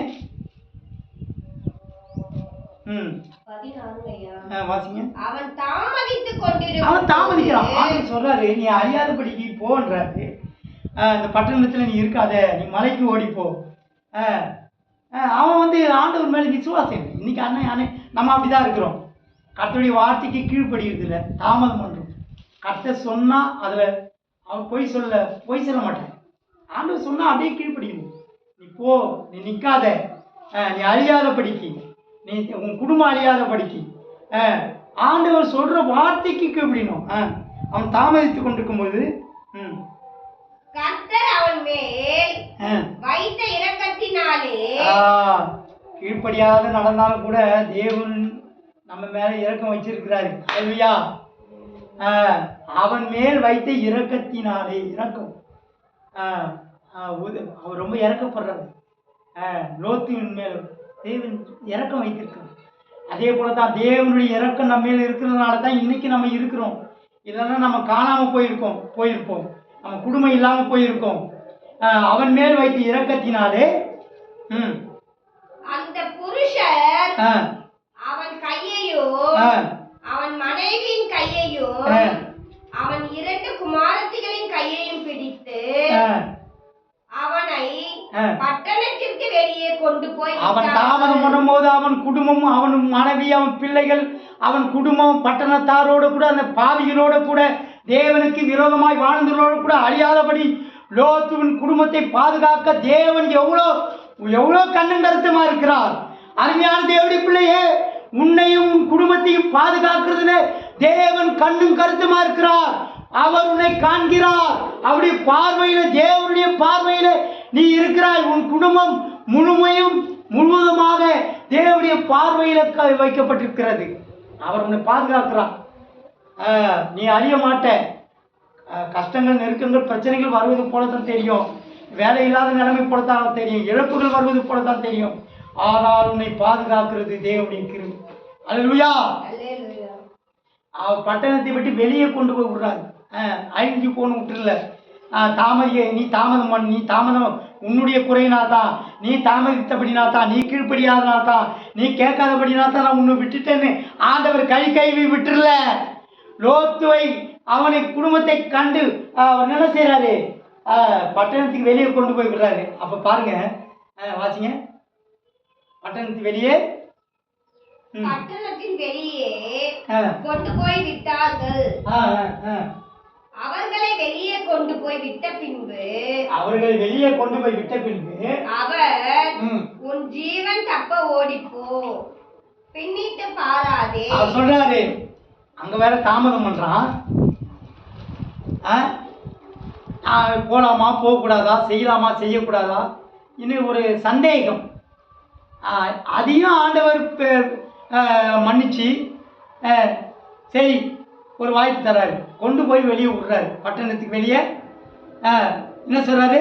14 ஐயா. வாசிங்க. அவன் தாமதித்துக் கொண்டிருக்கிறான். அவன் தாமதிக்கிறான். ஆண்டவர் சொல்றாரு, நீ அறியாதபடிக்கு போன்றாரு. இந்த பட்டணத்துல நீ இருக்காத, நீ மலைக்கு ஓடிப்போ. அவன் ஆண்டவர் மேலே விசுவாசம் இல்லை. இன்னைக்கு அண்ணன் நம்ம அப்படிதான் இருக்கிறோம். கர்த்தருடைய வார்த்தைக்கு கீழ்ப்படுகிறது இல்லை, தாமதம் பண்ணுறோம். கர்த்தர் சொன்னா அதுல அவன் பொய் சொல்ல மாட்டான். ஆண்டவர் சொன்னா அப்படியே கீழ்ப்படிக்கணும். நீ போ, நீ நிற்காத, நீ அழியாத படிக்கு, நீ உன் குடும்பம் அழியாத படிக்கு. ஆண்டவர் சொல்ற வார்த்தைக்கு கீழ்ப்படிக்கணும். அவன் தாமதித்து கொண்டிருக்கும்போது கர்த்தர் அவன் மேல் வைத்த இரக்கத்தினாலே, கீழ்ப்படியாத நடந்தாலும் கூட தேவன் நம்ம மேல இரக்கம் வச்சிருக்கிறாரு. அல்லேலூயா. அவன் மேல் வைத்த இரக்கத்தினாலே, இரக்கம், அவர் ரொம்ப இறக்கப்படுறாரு. லோத்தின் மேல் தேவன் இரக்கம் வைத்திருக்கிறார். அதே போல தான் தேவனுடைய இரக்கம் நம்ம மேல் இருக்கிறதுனால தான் இன்னைக்கு நம்ம இருக்கிறோம். இல்லைன்னா நம்ம காணாம போயிருப்போம், நம்ம குடும்பம் இல்லாம போயிருக்கோம். அவன் மேல் வைத்த இரக்கத்தினாலே அந்த புருஷர் அவன் கையையும் அவன் மனைவியின் கையையும் அவன் 2 குமாரத்திகளின் கையையும் பிடித்து அவனை பட்டணத்திற்கு வெளியே கொண்டு போய், அவன் தாமதம் பண்ணும்போது அவன் குடும்பம், அவன் மனைவி, அவன் பிள்ளைகள், அவன் குடும்பம் பட்டணத்தாரோடு கூட, அந்த பாவிகளோட கூட, தேவனுக்கு விரோதமாய் வாழ்ந்தவர்களோடு கூட அழியாதபடி லோத்துவின் குடும்பத்தை பாதுகாக்க தேவன் எவ்வளோ கண்ணும் கருத்துமா இருக்கிறார். அருமையான தேவனுடைய பிள்ளையே, உன்னையும் உன் குடும்பத்தையும் பாதுகாக்கிறதுல தேவன் கண்ணும் கருத்துமா இருக்கிறார். அவர் உன்னை காண்கிறார். அவருடைய பார்வையில, தேவனுடைய பார்வையில நீ இருக்கிறாய். உன் குடும்பம் முழுவதுமாக தேவனுடைய பார்வையில வைக்கப்பட்டிருக்கிறது. அவர் உன்னை பாதுகாக்கிறார். நீ அறிய மாட்ட. கஷ்டங்கள், நெருக்கங்கள், பிரச்சனைகள் வருவது போலத்தான் தெரியும். வேலை இல்லாத நிலைமை போலத்தான் தெரியும். இழப்புகள் வருவது போலத்தான் தெரியும். ஆனால் உன்னை பாதுகாக்கிறது தேவனுடைய கிருபை. அல்லேலூயா. பட்டணத்தை விட்டு வெளியே கொண்டு போய் விடுறாரு. அழிஞ்சு போன்னு விட்டுருல. நீ தாமதம் உன்னுடைய குறையினா தான், நீ தாமதித்தபடினா தான், நீ கீழ்ப்படியாதனா தான், நீ கேட்காதபடினா தான் நான் உன்னை விட்டுட்டேன்னு ஆண்டவர் கைவி விட்டுருல. லோத்துவை, அவனை குடும்பத்தை கண்டு அவர் என்ன செய்யறாரு? பட்டணத்துக்கு வெளியே கொண்டு போய் விடுறாரு. அப்ப பாருங்க, வாசிங்க. பட்டணத்துக்கு வெளியே கொண்டு போய் விட்டார்கள். அவர்களை வெளியே கொண்டு போய் விட்ட பின்பு அவர் உன் ஜீவன் தப்ப ஓடிப்போ, பின்னிட்டு பாராதே. அவர் சொல்றாரு. அங்க வேற தாமதம் பண்றான். போலாமா, போகக்கூடாதா, செய்யலாமா, செய்யக்கூடாதா, இன்னும் ஒரு சந்தேகம். அதையும் ஆண்டவர் மன்னிச்சு சரி ஒரு வாய்ப்பு தர்றாரு. கொண்டு போய் வெளியே விடுறாரு. பட்டணத்துக்கு வெளியே என்ன சொல்றாரு?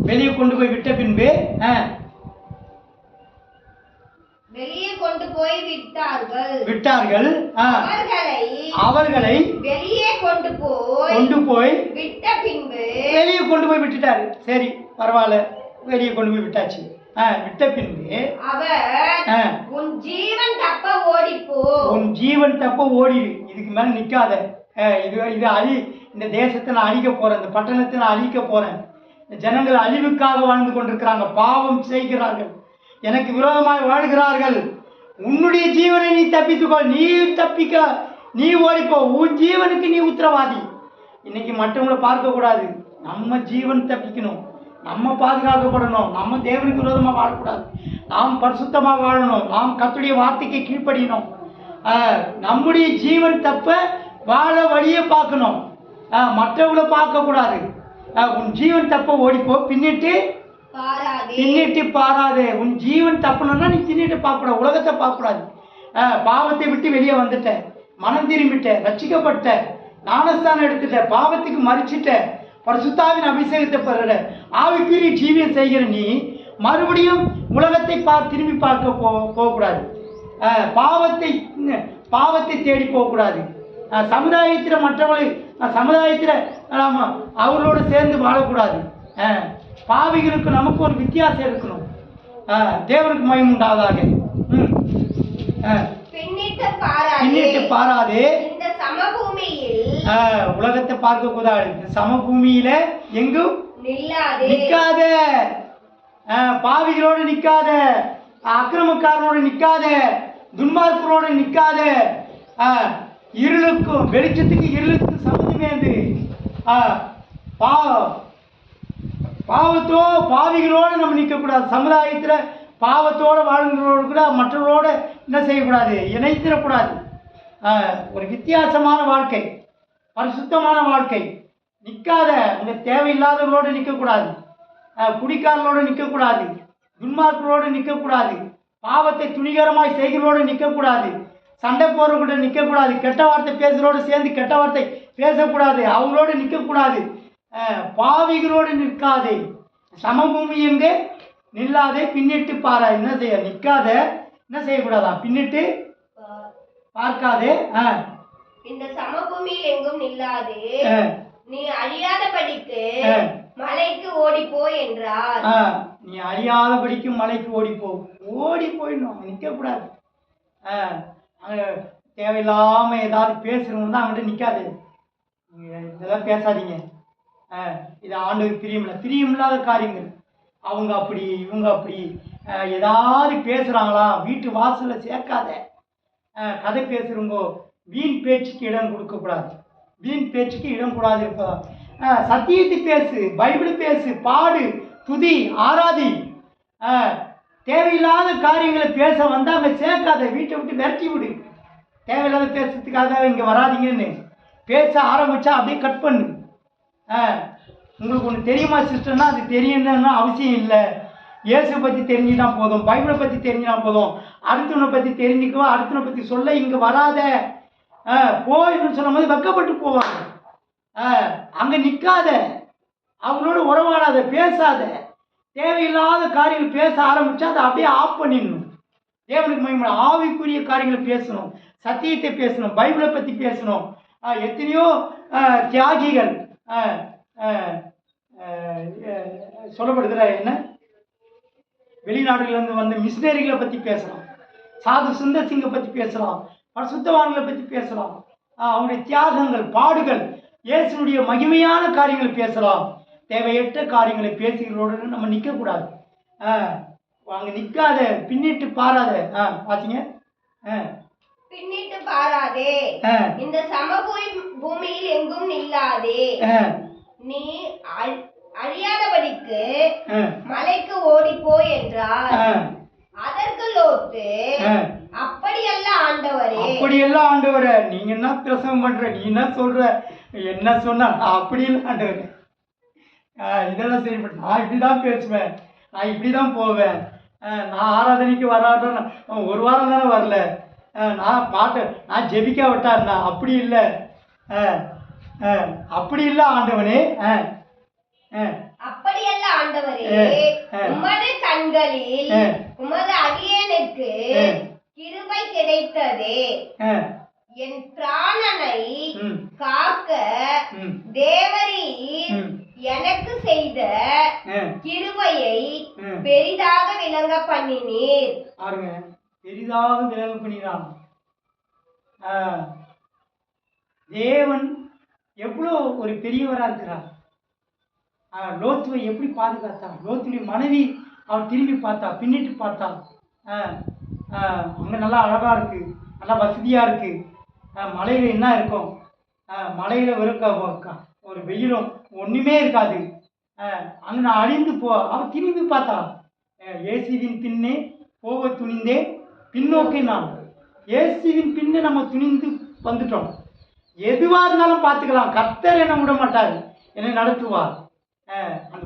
வெளியே கொண்டு போய் விட்ட பின்பு வெளியே கொண்டு போய் விட்டார்கள். அவர்களை வெளியே கொண்டு போய் விட்ட பின்பு வெளியே கொண்டு போய் விட்டுட்டாரு. சரி பரவாயில்ல, வெளியே கொண்டு போய் விட்டாச்சு. விட்ட பின்பு அவர் உன் ஜீவன் தப்ப ஓடிடு, இதுக்கு மேல நிக்காத, இது இந்த தேசத்தை நான் அழிக்க போறேன், இந்த பட்டணத்தை நான் அழிக்க போறேன். இந்த ஜனங்கள் அழிவுக்காக வாழ்ந்து கொண்டிருக்கிறாங்க, பாவம் செய்கிறார்கள், எனக்கு விரோதமாய் வாழ்கிறார்கள். உன்னுடைய ஜீவனை நீ தப்பித்துக்கொள், நீ ஓடிப்போ, உன் ஜீவனுக்கு நீ உத்தரவாதி. இன்னைக்கு மற்றவங்களை பார்க்க கூடாது, நம்ம ஜீவன் தப்பிக்கணும். நம்ம பாதுகாக்கப்படணும். நம்ம தேவனுக்கு விரோதமாக வாழக்கூடாது. நாம் பரிசுத்தமாக வாழணும். நாம் கர்த்தருடைய வார்த்தைக்கு கீழ்ப்படியணும். நம்முடைய ஜீவன் தப்ப வாழ வழியை பார்க்கணும். மற்றவங்களை பார்க்கக்கூடாது. உன் ஜீவன் தப்ப ஓடிப்போ, பின்னிட்டு பாராதே. உன் ஜீவன் தப்பணும்னா நீ பின்னிட்டு பார்க்கக்கூடாது, உலகத்தை பார்க்கக்கூடாது. பாவத்தை விட்டு வெளியே வந்துட்ட, மனம் திரும்பிட்ட, ரட்சிக்கப்பட்ட, ஞானஸ்தானம் எடுத்துட்ட, பாவத்துக்கு மறிச்சிட்ட, பரிசுத்தாவின் அபிஷேகத்தை பெறுற, ஆவிக்குரிய ஜீவியம் செய்கிற நீ மறுபடியும் உலகத்தை திரும்பி பார்க்க போகக்கூடாது. பாவத்தை தேடி போகக்கூடாது. சமுதாயத்தில் சமுதாயத்தில் நாம் அவர்களோடு சேர்ந்து வாழக்கூடாது. பாவிகளுக்கு நமக்கு ஒரு வித்தியாசம் இருக்கணும். தேவனுக்கு மகிமை உண்டாவதாக. பின்னிட்டு பாராதே. உலகத்தை பார்க்க கூடாது. சமபூமியில எங்கும் நிற்காத, பாவிகளோடு நிற்காத, அக்கிரமக்காரனோடு நிற்காத, துன்மார்க்கரோடு நிற்காத. இருளுக்கும் வெளிச்சத்துக்கு இருளுக்கும் சம்மந்தமேந்து பாவிகளோடு நம்ம நிற்கக்கூடாது. சமுதாயத்தில் பாவத்தோடு வாழ்கிறோடு கூட மற்றவர்களோடு என்ன செய்யக்கூடாது, இணைத்திடக்கூடாது. ஒரு வித்தியாசமான வாழ்க்கை, பரிசுத்தமான வாழ்க்கை. நிற்காத, உங்க தேவையில்லாதவர்களோடு நிற்கக்கூடாது, குடிக்காரர்களோடு நிற்கக்கூடாது, துன்மார்க்கரோடு நிற்கக்கூடாது, பாவத்தை துணிகரமாய் செய்கிறோடு நிற்கக்கூடாது, சண்டை போடுறவர்களோட நிற்கக்கூடாது, கெட்ட வார்த்தை பேசுகிறோடு சேர்ந்து கெட்ட வார்த்தை பேசக்கூடாது, அவங்களோடு நிற்கக்கூடாது. பாவிகளோடு நிற்காதே, சமபூமி எங்கே நில்லாதே, பின்னிட்டு பாரா. என்ன செய்ய நிற்காத, என்ன செய்யக்கூடாதா, பின்னிட்டு பார்க்காதே. இந்த சமபூமியில் எங்கும் நில்லாதே, நீ அழியாதபடிக்கு மலைக்கு ஓடிப்போ என்றார். நீ அழியாதபடிக்கு மலைக்கு ஓடிப்போ. ஓடி போயிடணும், நிற்கக்கூடாது. தேவையில்லாம ஏதாவது பேசுறவங்க தான் அவங்கள்ட்ட நிற்காது. இதெல்லாம் பேசாதீங்க. இது ஆண்டுக்கு பிரியமில்லாத காரியங்கள். அவங்க அப்படி இவங்க அப்படி ஏதாவது பேசுகிறாங்களா, வீட்டு வாசலில் சேர்க்காத. கதை பேசுகிறவங்கோ வீண் பேச்சுக்கு இடம் கொடுக்கக்கூடாது. வீண் பேச்சுக்கு இடம் கூடாது இருப்பதா. சத்தியத்தை பேசு, பைபிள் பேசு, பாடு, துதி, ஆராதி. தேவையில்லாத காரியங்களை பேச வந்தால் அங்கே சேர்க்காத, வீட்டை விட்டு விரட்டி விடு. தேவையில்லாத பேசுறதுக்காக இங்கே வராதிங்கன்னு பேச ஆரம்பித்தா அப்படியே கட் பண்ணு. உங்களுக்கு ஒன்று தெரியுமா சிஸ்டர்னா அது தெரியணும்னு அவசியம் இல்லை. இயேசுவை பற்றி தெரிஞ்சுனா போதும், பைபிளை பற்றி தெரிஞ்சுனா போதும். அடுத்தவனை பற்றி தெரிஞ்சுக்கோ, அடுத்தவனை பற்றி சொல்ல இங்கே வராத போயின்னு சொல்லும் போது வெக்கப்பட்டு போவாங்க. அங்கே நிற்காத, அவங்களோட உறவாடாத, பேசாத. தேவையில்லாத காரியங்கள் பேச ஆரம்பித்தா அதை அப்படியே ஆஃப் பண்ணிடணும். தேவனுக்கு மகிமை. ஆவிக்குரிய காரியங்களை பேசணும், சத்தியத்தை பேசணும், பைபிளை பற்றி பேசணும். எத்தனையோ தியாகிகள் சொல்லப்படுகிற என்ன வெளிநாடுகளிலிருந்து வந்த மிஷினரிகளை பற்றி பேசலாம், சாது சுந்தர் சிங்கை பற்றி பேசலாம், பரிசுத்தவான்களை பற்றி பேசலாம். அவங்களுடைய தியாகங்கள், பாடுகள், இயேசுனுடைய மகிமையான காரியங்களை பேசலாம். தேவையற்ற காரியங்களை பேசுகிறோடு நம்ம நிற்கக்கூடாது. அங்கே நிற்காத, பின்னிட்டு பாராத. பார்த்தீங்க, பின்னிட்டு பாராதே, இந்த பூமியில் எங்கும் நில்லாதே, நீ அழியாதபடிக்கு மலைக்கு ஓடிப்போ என்றார். அதற்கு லோத்து, அப்படியல்ல ஆண்டவரே. அப்படியெல்லாம் ஆண்டவரே, நீங்க என்ன பிரசவம் பண்ற, நீ என்ன சொல்ற, என்ன சொன்ன, அப்படி இல்லை ஆண்டவரே. இதெல்லாம் செய்யப்பட்ட, நான் இப்படிதான் பேசுவேன், நான் இப்படிதான் போவேன், நான் ஆராதனைக்கு வராத ஒரு வாரம் தானே வரல, நான் ஜெபிக்க விட்டாருண்ணா, அப்படி இல்லை. அப்படி இல்லை ஆண்டவனே. அப்படியல்ல ஆண்டவரே, உமது கண்களில் உமது அடியேனுக்கு கிருபை கிடைத்ததே. என் பிராணனை காக்க தேவரீர் எனக்கு செய்த கிருபையை பெரிதாக விளங்க பண்ணினீர். பாருங்க, பெரிதாக விளங்க பண்ணினான். தேவன் எவ்வளோ ஒரு பெரியவராக இருக்கிறார். லோத்துவை எப்படி பாதுகாத்தான். லோத்துடைய மனைவி அவன் திரும்பி பார்த்தா, பின்னிட்டு பார்த்தான். அங்கே நல்லா அழகாக இருக்குது, நல்லா வசதியாக இருக்குது. மலையில் என்ன இருக்கும், மலையில் வெறுக்க ஒரு வெயிலும் ஒன்றுமே இருக்காது. அங்கே நான் அழிந்து போ. அவன் திரும்பி பார்த்தான். இயேசுவின் பின்னே போக துணிந்தே பின்னோக்கி நான். இயேசுவின் பின்னே நம்ம துணிந்து வந்துட்டோம். எதுவாக இருந்தாலும் பார்த்துக்கலாம். கர்த்தர் என்னை விட மாட்டார், என்னை நடத்துவார். அந்த